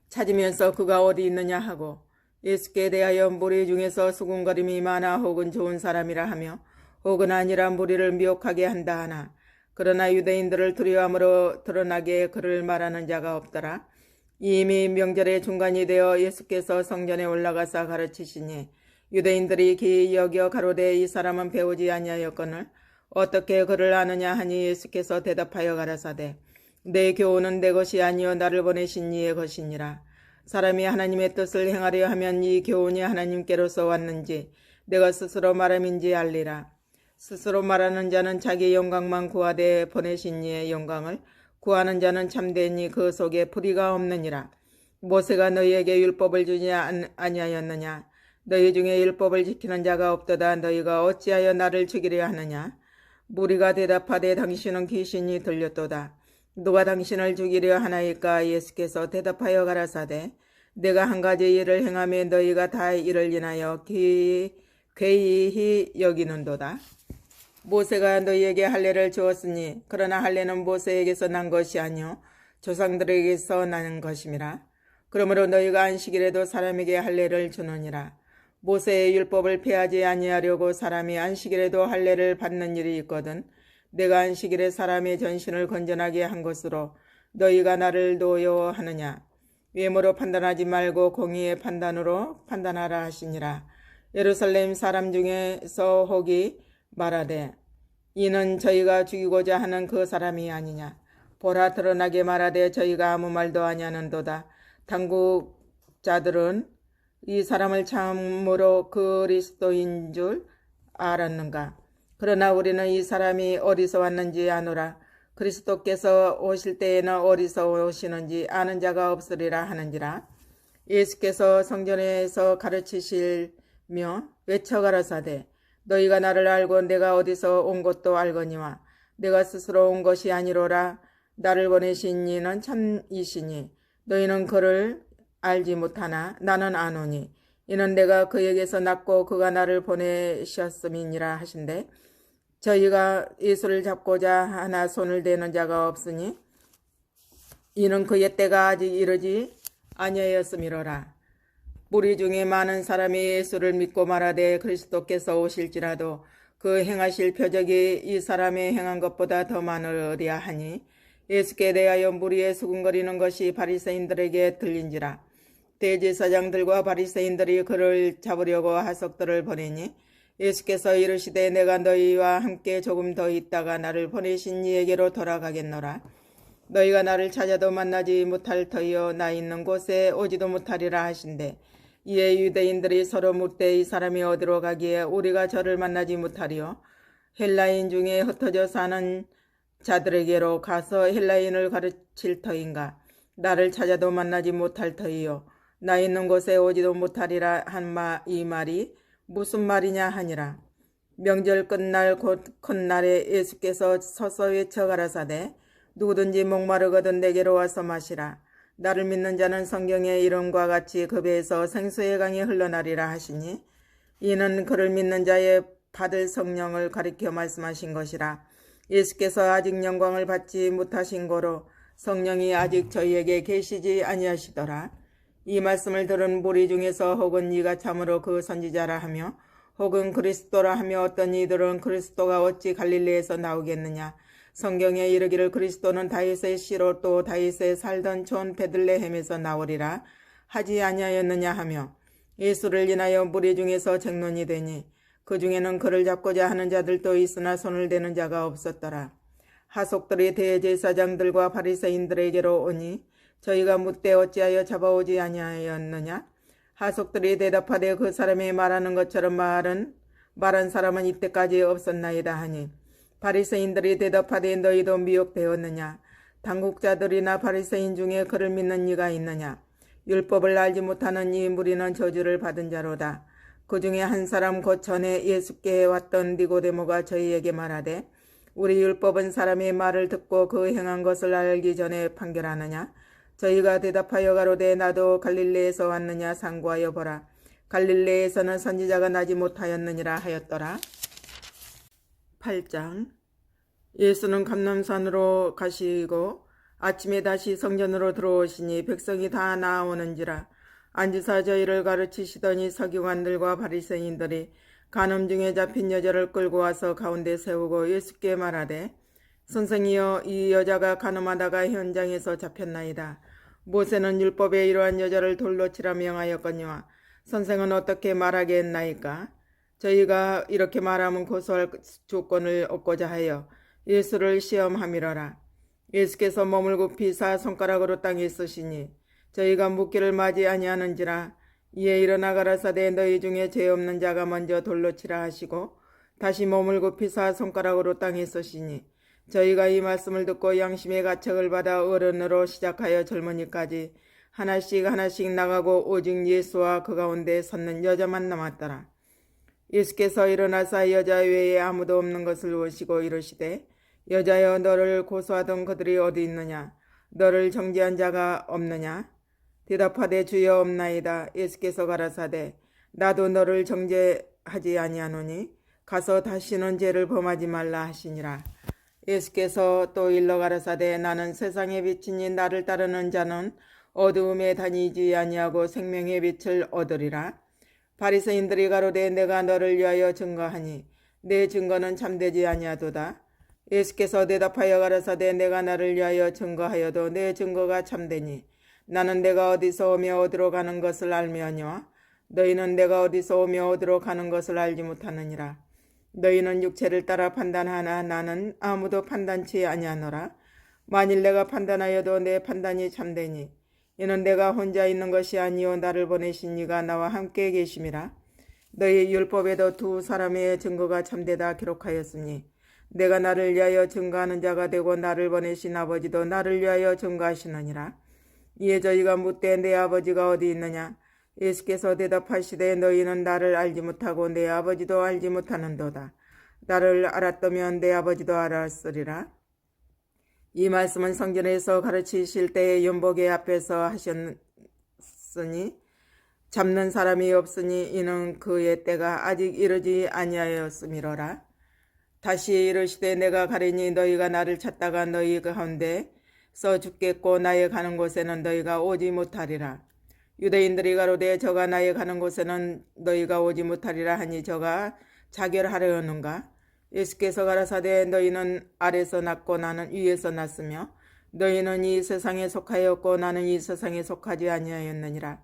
찾으면서 그가 어디 있느냐 하고 예수께 대하여 무리 중에서 수군거림이 많아 혹은 좋은 사람이라 하며 혹은 아니라 무리를 미혹하게 한다 하나. 그러나 유대인들을 두려워함으로 드러나게 그를 말하는 자가 없더라. 이미 명절의 중간이 되어 예수께서 성전에 올라가사 가르치시니 유대인들이 기이 여겨 가로되 이 사람은 배우지 아니하였거늘 어떻게 그를 아느냐 하니 예수께서 대답하여 가라사대 내 교훈은 내 것이 아니요 나를 보내신 이의 것이니라. 사람이 하나님의 뜻을 행하려 하면 이 교훈이 하나님께로서 왔는지 내가 스스로 말함인지 알리라. 스스로 말하는 자는 자기 영광만 구하되 보내신 이의 영광을 구하는 자는 참되니 그 속에 불의가 없느니라. 모세가 너희에게 율법을 주지 아니하였느냐? 너희 중에 율법을 지키는 자가 없도다. 너희가 어찌하여 나를 죽이려 하느냐? 무리가 대답하되 당신은 귀신이 들렸도다. 누가 당신을 죽이려 하나이까? 예수께서 대답하여 가라사대 내가 한 가지 일을 행하며 너희가 다 이를 인하여 괴이히 여기는도다. 모세가 너희에게 할례를 주었으니 그러나 할례는 모세에게서 난 것이 아니요 조상들에게서 나는 것임이라. 그러므로 너희가 안식일에도 사람에게 할례를 주느니라. 모세의 율법을 폐하지 아니하려고 사람이 안식일에도 할례를 받는 일이 있거든 내가 안식일에 사람의 전신을 건전하게 한 것으로 너희가 나를 노여워하느냐. 외모로 판단하지 말고 공의의 판단으로 판단하라 하시니라. 예루살렘 사람 중에서 혹이 말하되 이는 저희가 죽이고자 하는 그 사람이 아니냐. 보라 드러나게 말하되 저희가 아무 말도 아니하는도다. 당국자들은 이 사람을 참으로 그리스도인 줄 알았는가. 그러나 우리는 이 사람이 어디서 왔는지 아노라. 그리스도께서 오실 때에는 어디서 오시는지 아는 자가 없으리라 하는지라. 예수께서 성전에서 가르치시며 외쳐 가라사대 너희가 나를 알고 내가 어디서 온 것도 알거니와 내가 스스로 온 것이 아니로라. 나를 보내신 이는 참이시니 너희는 그를 알지 못하나 나는 아노니 이는 내가 그에게서 낳고 그가 나를 보내셨음이니라 하신대. 저희가 예수를 잡고자 하나 손을 대는 자가 없으니 이는 그의 때가 아직 이르지 아니하였음이로라. 무리 중에 많은 사람이 예수를 믿고 말하되 그리스도께서 오실지라도 그 행하실 표적이 이 사람의 행한 것보다 더 많으리야 하니 예수께 대하여 무리에 수군거리는 것이 바리새인들에게 들린지라. 대제사장들과 바리새인들이 그를 잡으려고 하석들을 보내니 예수께서 이르시되 내가 너희와 함께 조금 더 있다가 나를 보내신 이에게로 돌아가겠노라. 너희가 나를 찾아도 만나지 못할 터이요 나 있는 곳에 오지도 못하리라 하신대. 이에 유대인들이 서로 묻되 이 사람이 어디로 가기에 우리가 저를 만나지 못하리요. 헬라인 중에 흩어져 사는 자들에게로 가서 헬라인을 가르칠 터인가. 나를 찾아도 만나지 못할 터이요 나 있는 곳에 오지도 못하리라 한 이 말이 무슨 말이냐 하니라. 명절 끝날 곧 첫날에 예수께서 서서 외쳐 가라사대 누구든지 목마르거든 내게로 와서 마시라. 나를 믿는 자는 성경의 이름과 같이 그 배에서 생수의 강이 흘러나리라 하시니 이는 그를 믿는 자의 받을 성령을 가리켜 말씀하신 것이라. 예수께서 아직 영광을 받지 못하신 고로 성령이 아직 저희에게 계시지 아니하시더라. 이 말씀을 들은 무리 중에서 혹은 네가 참으로 그 선지자라 하며 혹은 그리스도라 하며 어떤 이들은 그리스도가 어찌 갈릴리에서 나오겠느냐. 성경에 이르기를 그리스도는 다윗의 씨로 또 다윗의 살던 촌 베들레헴에서 나오리라 하지 아니하였느냐 하며 예수를 인하여 무리 중에서 쟁론이 되니 그 중에는 그를 잡고자 하는 자들도 있으나 손을 대는 자가 없었더라. 하속들이 대제사장들과 바리새인들에게로 오니 저희가 묻되 어찌하여 잡아오지 아니하였느냐. 하속들이 대답하되 그 사람이 말하는 것처럼 말한 사람은 이때까지 없었나이다 하니 바리새인들이 대답하되 너희도 미혹되었느냐. 당국자들이나 바리새인 중에 그를 믿는 이가 있느냐. 율법을 알지 못하는 이 무리는 저주를 받은 자로다. 그 중에 한 사람 곧 전에 예수께 왔던 니고데모가 저희에게 말하되 우리 율법은 사람의 말을 듣고 그 행한 것을 알기 전에 판결하느냐. 저희가 대답하여 가로되 나도 갈릴레에서 왔느냐. 상고하여 보라. 갈릴레에서는 선지자가 나지 못하였느니라 하였더라. 8장. 예수는 감람산으로 가시고 아침에 다시 성전으로 들어오시니 백성이 다 나아오는지라. 앉으사 저희를 가르치시더니 서기관들과 바리새인들이 간음 중에 잡힌 여자를 끌고 와서 가운데 세우고 예수께 말하되 선생이여 이 여자가 간음하다가 현장에서 잡혔나이다. 모세는 율법에 이러한 여자를 돌로 치라 명하였거니와 선생은 어떻게 말하겠나이까? 저희가 이렇게 말하면 고소할 조건을 얻고자 하여 예수를 시험함이러라. 예수께서 몸을 굽히 사 손가락으로 땅에 쓰시니 저희가 묻기를 맞이 아니하는지라. 이에 일어나 가라사대 너희 중에 죄 없는 자가 먼저 돌로 치라 하시고 다시 몸을 굽히 사 손가락으로 땅에 쓰시니 저희가 이 말씀을 듣고 양심의 가책을 받아 어른으로 시작하여 젊은이까지 하나씩 하나씩 나가고 오직 예수와 그 가운데 섰는 여자만 남았더라. 예수께서 일어나사 여자 외에 아무도 없는 것을 보시고 이르시되 여자여 너를 고소하던 그들이 어디 있느냐? 너를 정죄한 자가 없느냐? 대답하되 주여 없나이다. 예수께서 가라사대 나도 너를 정죄하지 아니하노니 가서 다시는 죄를 범하지 말라 하시니라. 예수께서 또 일러 가라사대 나는 세상의 빛이니 나를 따르는 자는 어두움에 다니지 아니하고 생명의 빛을 얻으리라. 바리새인들이 가로되 내가 너를 위하여 증거하니 내 증거는 참되지 아니하도다. 예수께서 대답하여 가라사대 내가 나를 위하여 증거하여도 내 증거가 참되니 나는 내가 어디서 오며 어디로 가는 것을 알며니와 너희는 내가 어디서 오며 어디로 가는 것을 알지 못하느니라. 너희는 육체를 따라 판단하나 나는 아무도 판단치 아니하노라. 만일 내가 판단하여도 내 판단이 참되니 이는 내가 혼자 있는 것이 아니요 나를 보내신 이가 나와 함께 계심이라. 너희 율법에도 두 사람의 증거가 참되다 기록하였으니 내가 나를 위하여 증거하는 자가 되고 나를 보내신 아버지도 나를 위하여 증거하시느니라. 이에 저희가 묻되 내 아버지가 어디 있느냐? 예수께서 대답하시되 너희는 나를 알지 못하고 내 아버지도 알지 못하는도다. 나를 알았다면 내 아버지도 알았으리라. 이 말씀은 성전에서 가르치실 때에 연복의 앞에서 하셨으니 잡는 사람이 없으니 이는 그의 때가 아직 이르지 아니하였음이로라. 다시 이르시되 내가 가리니 너희가 나를 찾다가 너희 가운데서 죽겠고 나의 가는 곳에는 너희가 오지 못하리라. 유대인들이 가로되 저가 나의 가는 곳에는 너희가 오지 못하리라 하니 저가 자결하려는가? 예수께서 가라사대 너희는 아래서 났고 나는 위에서 났으며 너희는 이 세상에 속하였고 나는 이 세상에 속하지 아니하였느니라.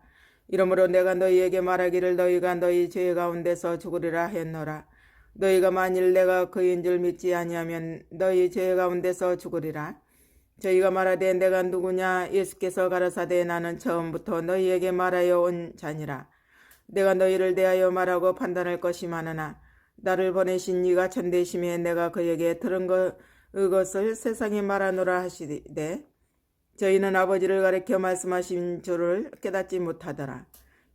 이러므로 내가 너희에게 말하기를 너희가 너희 죄 가운데서 죽으리라 했노라. 너희가 만일 내가 그인 줄 믿지 아니하면 너희 죄 가운데서 죽으리라. 저희가 말하되 내가 누구냐? 예수께서 가라사대 나는 처음부터 너희에게 말하여 온 자니라. 내가 너희를 대하여 말하고 판단할 것이 많으나 나를 보내신 이가 참되심에 내가 그에게 들은 그것을 세상에 말하노라 하시되 저희는 아버지를 가리켜 말씀하신 줄을 깨닫지 못하더라.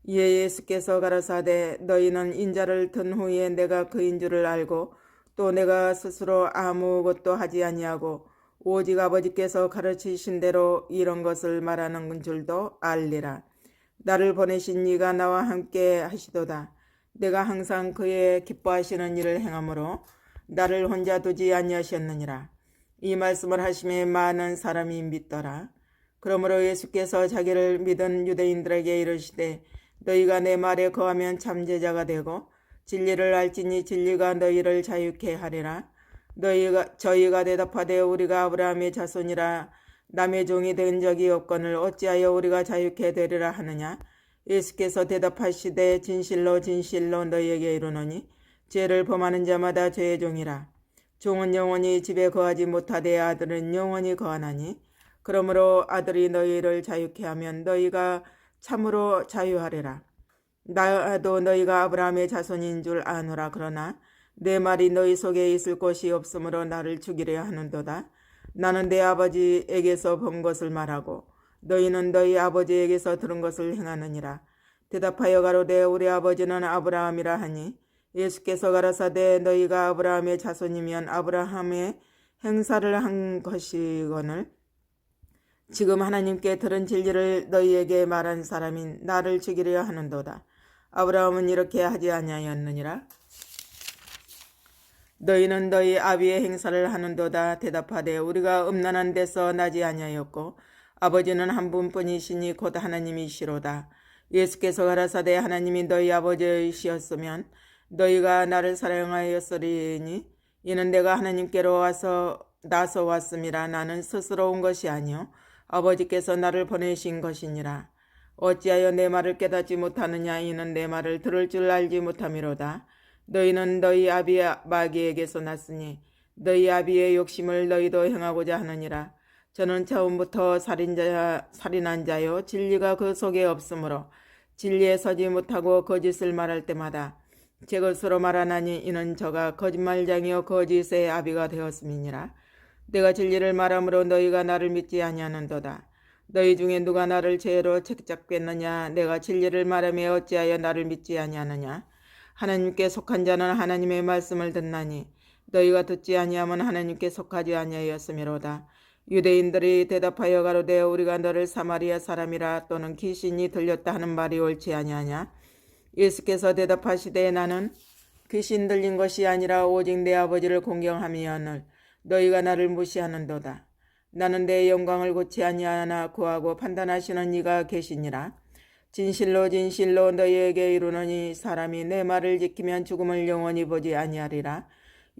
이에 예수께서 가라사대 너희는 인자를 든 후에 내가 그인 줄을 알고 또 내가 스스로 아무것도 하지 아니하고 오직 아버지께서 가르치신 대로 이런 것을 말하는 줄도 알리라. 나를 보내신 이가 나와 함께 하시도다. 내가 항상 그의 기뻐하시는 일을 행함으로 나를 혼자 두지 아니하셨느니라. 이 말씀을 하심에 많은 사람이 믿더라. 그러므로 예수께서 자기를 믿은 유대인들에게 이르시되 너희가 내 말에 거하면 참제자가 되고 진리를 알지니 진리가 너희를 자유케 하리라. 저희가 대답하되 우리가 아브라함의 자손이라 남의 종이 된 적이 없거늘 어찌하여 우리가 자유케 되리라 하느냐? 예수께서 대답하시되 진실로 진실로 너희에게 이르노니 죄를 범하는 자마다 죄의 종이라. 종은 영원히 집에 거하지 못하되 아들은 영원히 거하나니 그러므로 아들이 너희를 자유케 하면 너희가 참으로 자유하리라. 나도 너희가 아브라함의 자손인 줄 아노라. 그러나 내 말이 너희 속에 있을 곳이 없으므로 나를 죽이려 하는도다. 나는 내 아버지에게서 본 것을 말하고 너희는 너희 아버지에게서 들은 것을 행하느니라. 대답하여 가로되 우리 아버지는 아브라함이라 하니 예수께서 가라사대 너희가 아브라함의 자손이면 아브라함의 행사를 한 것이거늘 지금 하나님께 들은 진리를 너희에게 말한 사람인 나를 죽이려 하는도다. 아브라함은 이렇게 하지 아니하였느니라. 너희는 너희 아비의 행사를 하는도다. 대답하되 우리가 음란한 데서 나지 아니하였고 아버지는 한 분뿐이시니 곧 하나님이시로다. 예수께서 가라사대 하나님이 너희 아버지이시었으면 너희가 나를 사랑하였으리니 이는 내가 하나님께로 나서 왔음이라. 나는 스스로 온 것이 아니요 아버지께서 나를 보내신 것이니라. 어찌하여 내 말을 깨닫지 못하느냐. 이는 내 말을 들을 줄 알지 못함이로다. 너희는 너희 아비 마귀에게서 났으니 너희 아비의 욕심을 너희도 행하고자 하느니라. 저는 처음부터 살인한 자요 진리가 그 속에 없으므로 진리에 서지 못하고 거짓을 말할 때마다 제 것으로 말하나니 이는 저가 거짓말장이요 거짓의 아비가 되었음이니라. 내가 진리를 말함으로 너희가 나를 믿지 아니하는도다. 너희 중에 누가 나를 죄로 책잡겠느냐. 내가 진리를 말하며 어찌하여 나를 믿지 아니하느냐. 하나님께 속한 자는 하나님의 말씀을 듣나니 너희가 듣지 아니하면 하나님께 속하지 아니하였음이로다. 유대인들이 대답하여 가로되 우리가 너를 사마리아 사람이라 또는 귀신이 들렸다 하는 말이 옳지 아니하냐. 예수께서 대답하시되 나는 귀신 들린 것이 아니라 오직 내 아버지를 공경함이오늘 너희가 나를 무시하는도다. 나는 내 영광을 고치 아니하나 구하고 판단하시는 이가 계시니라. 진실로 진실로 너희에게 이르노니 사람이 내 말을 지키면 죽음을 영원히 보지 아니하리라.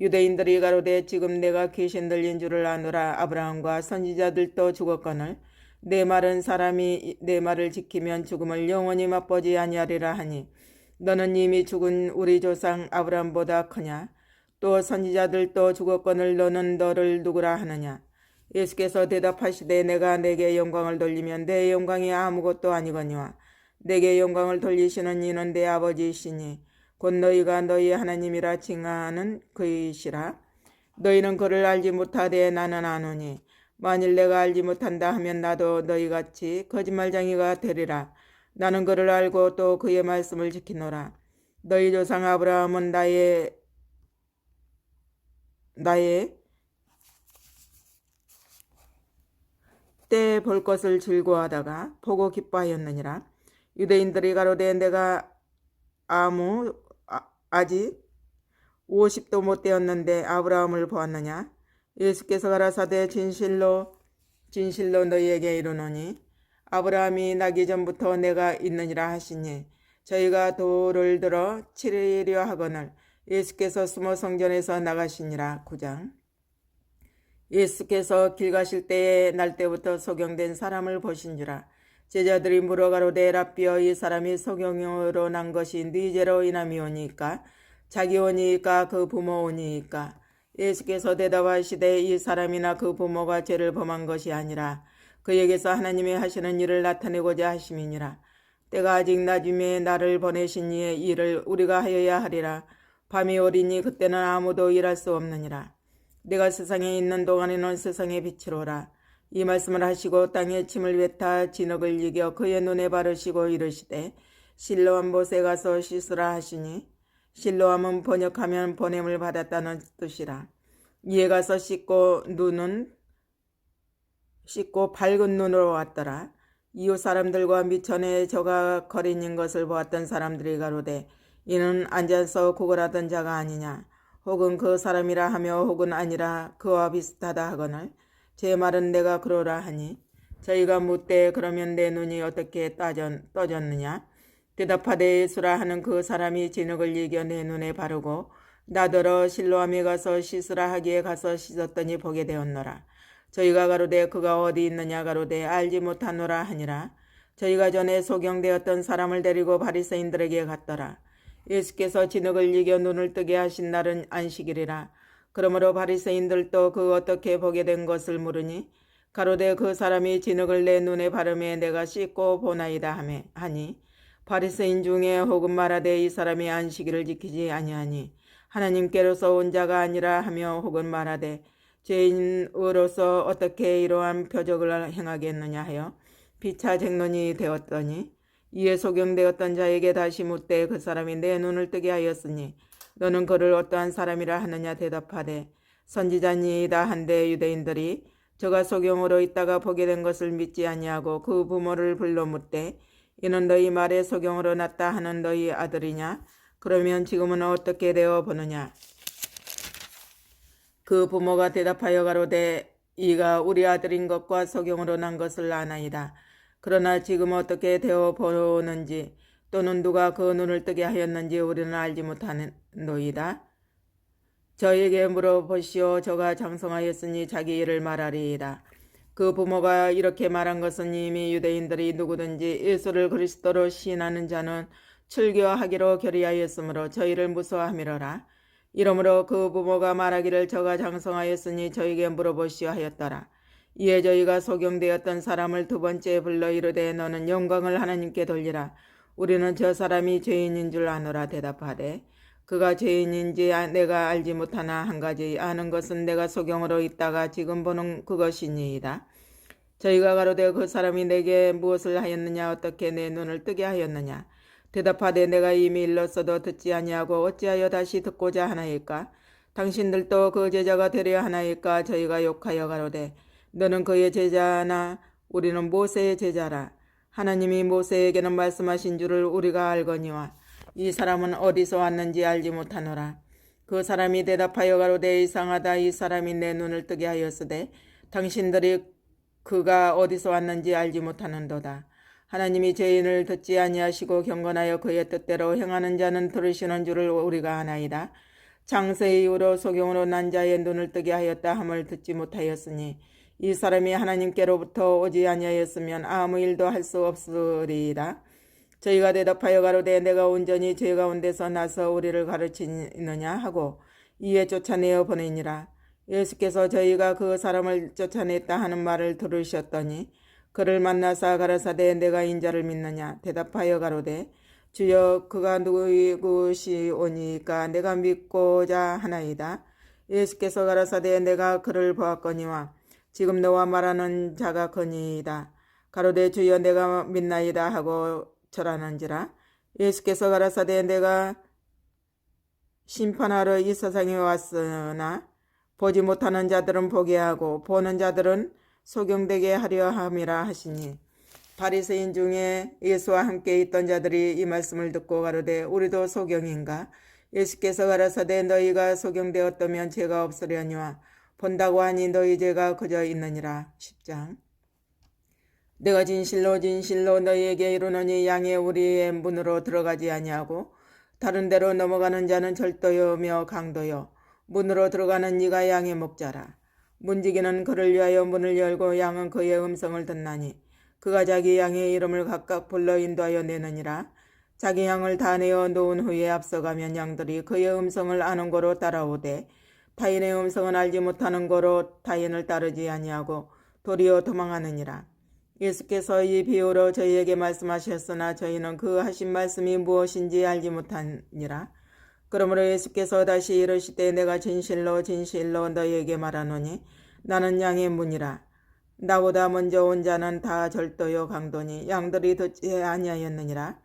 유대인들이 가로되 지금 내가 귀신 들린 줄을 아노라. 아브라함과 선지자들도 죽었거늘 내 말은 사람이 내 말을 지키면 죽음을 영원히 맛보지 아니하리라 하니 너는 이미 죽은 우리 조상 아브라함보다 크냐. 또 선지자들도 죽었거늘 너는 너를 누구라 하느냐. 예수께서 대답하시되 내가 내게 영광을 돌리면 내 영광이 아무것도 아니거니와 내게 영광을 돌리시는 이는 내 아버지이시니 곧 너희가 너희 하나님이라 칭하는 그이시라. 너희는 그를 알지 못하되 나는 아노니 만일 내가 알지 못한다 하면 나도 너희같이 거짓말쟁이가 되리라. 나는 그를 알고 또 그의 말씀을 지키노라. 너희 조상 아브라함은 나의 때 볼 것을 즐거워하다가 보고 기뻐하였느니라. 유대인들이 가로되 내가 아직 50도 못 되었는데 아브라함을 보았느냐. 예수께서 가라사대 진실로 진실로 너희에게 이르노니 아브라함이 나기 전부터 내가 있느니라 하시니 저희가 돌을 들어 치리려 하거늘 예수께서 숨어 성전에서 나가시니라. 9장. 예수께서 길 가실 때에 날 때부터 소경된 사람을 보신지라. 제자들이 물어가로되 랍비여 이 사람이 소경으로 난 것이 네 죄로 인함이오니까 자기 오니까 그 부모 오니까. 예수께서 대답하시되 이 사람이나 그 부모가 죄를 범한 것이 아니라 그에게서 하나님이 하시는 일을 나타내고자 하심이니라. 때가 아직 낮음에 나를 보내신 이의 일을 우리가 하여야 하리라. 밤이 오리니 그때는 아무도 일할 수 없느니라. 내가 세상에 있는 동안에는 세상의 빛이로라. 이 말씀을 하시고 땅에 침을 뱉어 진흙을 이겨 그의 눈에 바르시고 이르시되 실로암 못에 가서 씻으라 하시니 실로암은 번역하면 보냄을 받았다는 뜻이라. 이에 가서 씻고 밝은 눈으로 왔더라. 이웃 사람들과 미천에 저가 거린인 것을 보았던 사람들이 가로되 이는 앉아서 구걸하던 자가 아니냐. 혹은 그 사람이라 하며 혹은 아니라 그와 비슷하다 하거늘 제 말은 내가 그러라 하니 저희가 묻되 그러면 내 눈이 어떻게 떠졌느냐. 대답하되 예수라 하는 그 사람이 진흙을 이겨 내 눈에 바르고 나더러 실로암에 가서 씻으라 하기에 가서 씻었더니 보게 되었노라. 저희가 가로되 그가 어디 있느냐 가로되 알지 못하노라 하니라. 저희가 전에 소경되었던 사람을 데리고 바리새인들에게 갔더라. 예수께서 진흙을 이겨 눈을 뜨게 하신 날은 안식일이라. 그러므로 바리새인들도 그 어떻게 보게 된 것을 물으니 가로되 그 사람이 진흙을 내 눈에 바르매 내가 씻고 보나이다 하니 바리새인 중에 혹은 말하되 이 사람이 안식일을 지키지 아니하니 하나님께로서 온 자가 아니라 하며 혹은 말하되 죄인으로서 어떻게 이러한 표적을 행하겠느냐 하여 피차 쟁론이 되었더니 이에 소경되었던 자에게 다시 묻되 그 사람이 내 눈을 뜨게 하였으니 너는 그를 어떠한 사람이라 하느냐. 대답하되 선지자니이다 한데 유대인들이 저가 소경으로 있다가 보게 된 것을 믿지 아니하고 그 부모를 불러 묻되 이는 너희 말에 소경으로 났다 하는 너희 아들이냐. 그러면 지금은 어떻게 되어 보느냐. 그 부모가 대답하여 가로되 이가 우리 아들인 것과 소경으로 난 것을 아나이다. 그러나 지금 어떻게 되어 보는지 또는 누가 그 눈을 뜨게 하였는지 우리는 알지 못하노이다. 저에게 물어보시오. 저가 장성하였으니 자기 일을 말하리이다. 그 부모가 이렇게 말한 것은 이미 유대인들이 누구든지 예수를 그리스도로 시인하는 자는 출교하기로 결의하였으므로 저희를 무서워함이로라. 이러므로 그 부모가 말하기를 저가 장성하였으니 저에게 물어보시오 하였더라. 이에 저희가 소경되었던 사람을 두 번째 불러 이르되 너는 영광을 하나님께 돌리라. 우리는 저 사람이 죄인인 줄 아노라 대답하되 그가 죄인인지 내가 알지 못하나 한 가지 아는 것은 내가 소경으로 있다가 지금 보는 그것이니이다. 저희가 가로되 그 사람이 내게 무엇을 하였느냐 어떻게 내 눈을 뜨게 하였느냐. 대답하되 내가 이미 일렀어도 듣지 아니하고 어찌하여 다시 듣고자 하나이까. 당신들도 그 제자가 되려 하나이까. 저희가 욕하여 가로되 너는 그의 제자나 우리는 모세의 제자라. 하나님이 모세에게는 말씀하신 줄을 우리가 알거니와 이 사람은 어디서 왔는지 알지 못하노라. 그 사람이 대답하여 가로되 이상하다. 이 사람이 내 눈을 뜨게 하였으되 당신들이 그가 어디서 왔는지 알지 못하는도다. 하나님이 죄인을 듣지 아니하시고 경건하여 그의 뜻대로 행하는 자는 들으시는 줄을 우리가 아나이다. 장세 이후로 소경으로 난 자의 눈을 뜨게 하였다 함을 듣지 못하였으니 이 사람이 하나님께로부터 오지 아니하였으면 아무 일도 할 수 없으리이다. 저희가 대답하여 가로되 내가 온전히 죄 가운데서 나서 우리를 가르치느냐 하고 이에 쫓아내어 보내니라. 예수께서 저희가 그 사람을 쫓아냈다 하는 말을 들으셨더니 그를 만나사 가라사대 내가 인자를 믿느냐. 대답하여 가로되 주여 그가 누구시오니까 내가 믿고자 하나이다. 예수께서 가라사대 내가 그를 보았거니와 지금 너와 말하는 자가 그니이다. 가로되 주여 내가 믿나이다 하고 절하는지라. 예수께서 가라사대 내가 심판하러 이 세상에 왔으나 보지 못하는 자들은 보게 하고 보는 자들은 소경되게 하려 함이라 하시니 바리새인 중에 예수와 함께 있던 자들이 이 말씀을 듣고 가로되 우리도 소경인가. 예수께서 가라사대 너희가 소경되었다면 죄가 없으려니와 본다고 하니 너희 죄가 그저 있느니라. 10장. 내가 진실로 진실로 너희에게 이르노니 양의 우리의 문으로 들어가지 아니하고 다른 데로 넘어가는 자는 절도요며 강도요 문으로 들어가는 네가 양의 목자라. 문지기는 그를 위하여 문을 열고 양은 그의 음성을 듣나니 그가 자기 양의 이름을 각각 불러 인도하여 내느니라. 자기 양을 다 내어 놓은 후에 앞서가면 양들이 그의 음성을 아는 고로 따라오되 타인의 음성은 알지 못하는 고로 타인을 따르지 아니하고 도리어 도망하느니라. 예수께서 이 비유로 저희에게 말씀하셨으나 저희는 그 하신 말씀이 무엇인지 알지 못하니라. 그러므로 예수께서 다시 이르시되 내가 진실로 진실로 너희에게 말하노니 나는 양의 문이라. 나보다 먼저 온 자는 다 절도요 강도니 양들이 듣지 아니하였느니라.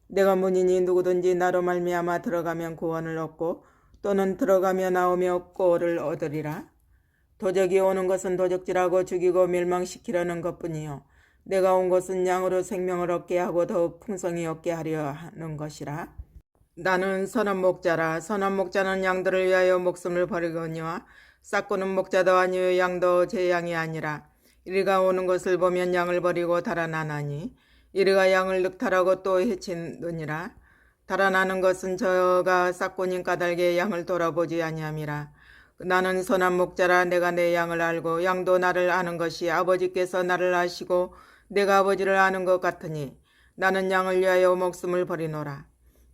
내가 문이니 누구든지 나로 말미암아 들어가면 구원을 얻고 또는 들어가며 나오며 꼴을 얻으리라. 도적이 오는 것은 도적질하고 죽이고 멸망시키려는 것뿐이요 내가 온 것은 양으로 생명을 얻게 하고 더욱 풍성히 얻게 하려 하는 것이라. 나는 선한 목자라. 선한 목자는 양들을 위하여 목숨을 버리거니와 싹구는 목자도 아니요 양도 제 양이 아니라. 이리가 오는 것을 보면 양을 버리고 달아나나니 이리가 양을 늑탈하고 또 해치느니라. 달아나는 것은 저가 싹구님 까닭에 양을 돌아보지 아니함이라. 나는 선한 목자라. 내가 내 양을 알고 양도 나를 아는 것이 아버지께서 나를 아시고 내가 아버지를 아는 것 같으니 나는 양을 위하여 목숨을 버리노라.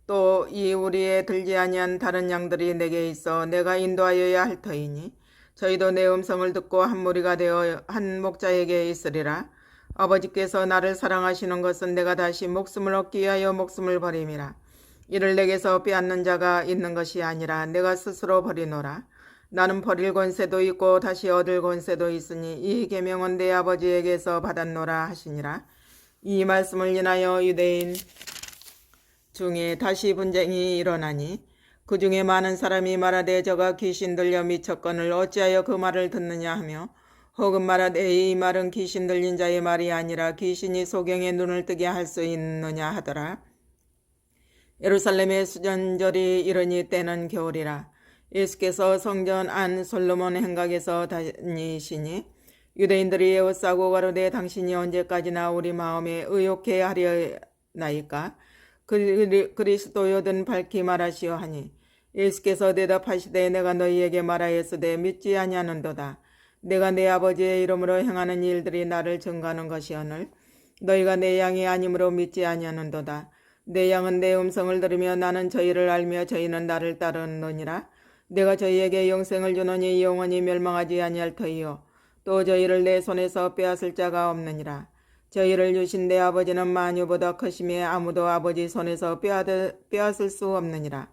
또 이 우리에 들지 아니한 다른 양들이 내게 있어 내가 인도하여야 할 터이니 저희도 내 음성을 듣고 한 무리가 되어 한 목자에게 있으리라. 아버지께서 나를 사랑하시는 것은 내가 다시 목숨을 얻기 위하여 목숨을 버림이라. 이를 내게서 빼앗는 자가 있는 것이 아니라 내가 스스로 버리노라. 나는 버릴 권세도 있고 다시 얻을 권세도 있으니 이 계명은 내 아버지에게서 받았노라 하시니라. 이 말씀을 인하여 유대인 중에 다시 분쟁이 일어나니 그 중에 많은 사람이 말하되 저가 귀신 들려 미쳤거늘 어찌하여 그 말을 듣느냐 하며 혹은 말하되 이 말은 귀신 들린 자의 말이 아니라 귀신이 소경의 눈을 뜨게 할 수 있느냐 하더라. 예루살렘의 수전절이 이르니 때는 겨울이라. 예수께서 성전 안 솔로몬 행각에서 다니시니 유대인들이 에워싸고 가로되 당신이 언제까지나 우리 마음에 의욕해 하려나이까. 그리스도여든 밝히 말하시오 하니 예수께서 대답하시되 내가 너희에게 말하였으되 믿지 아니하는도다. 내가 내 아버지의 이름으로 행하는 일들이 나를 증거하는 것이오늘 너희가 내 양이 아니므로 믿지 아니하는도다. 내 양은 내 음성을 들으며 나는 저희를 알며 저희는 나를 따르느니라. 내가 저희에게 영생을 주노니 영원히 멸망하지 아니할 터이요 또 저희를 내 손에서 빼앗을 자가 없느니라. 저희를 주신 내 아버지는 만유보다 크심에 아무도 아버지 손에서 빼앗을 수 없느니라.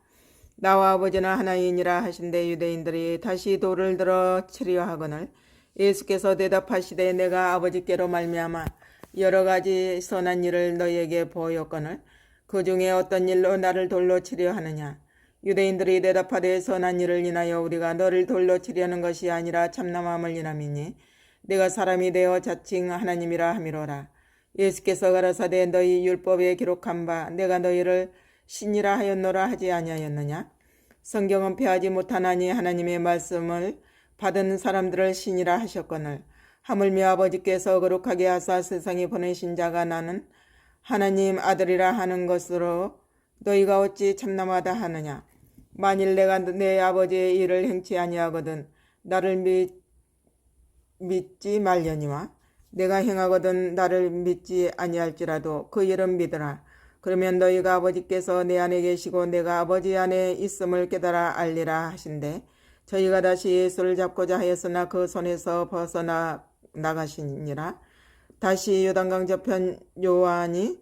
나와 아버지는 하나이니라 하신대 유대인들이 다시 돌을 들어 치려 하거늘 예수께서 대답하시되 내가 아버지께로 말미암아 여러 가지 선한 일을 너희에게 보였거늘 그 중에 어떤 일로 나를 돌로 치려 하느냐. 유대인들이 대답하되 선한 일을 인하여 우리가 너를 돌로 치려는 것이 아니라 참남함을 인함이니 내가 사람이 되어 자칭 하나님이라 함이로라. 예수께서 가라사대 너희 율법에 기록한 바 내가 너희를 신이라 하였노라 하지 아니하였느냐. 성경은 패하지 못하나니 하나님의 말씀을 받은 사람들을 신이라 하셨거늘 하물며 아버지께서 거룩하게 하사 세상에 보내신 자가 나는 하나님 아들이라 하는 것으로 너희가 어찌 참남하다 하느냐. 만일 내가 내 아버지의 일을 행치 아니하거든 나를 믿지 말려니와 내가 행하거든 나를 믿지 아니할지라도 그 일은 믿으라. 그러면 너희가 아버지께서 내 안에 계시고 내가 아버지 안에 있음을 깨달아 알리라 하신대 저희가 다시 예수를 잡고자 하였으나 그 손에서 벗어나 나가시니라. 다시 요단강 저편 요한이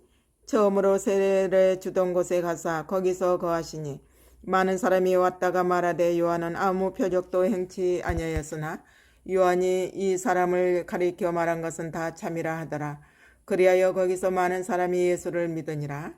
처음으로 세례를 주던 곳에 가사 거기서 거하시니 많은 사람이 왔다가 말하되 요한은 아무 표적도 행치 아니하였으나 요한이 이 사람을 가리켜 말한 것은 다 참이라 하더라. 그리하여 거기서 많은 사람이 예수를 믿으니라.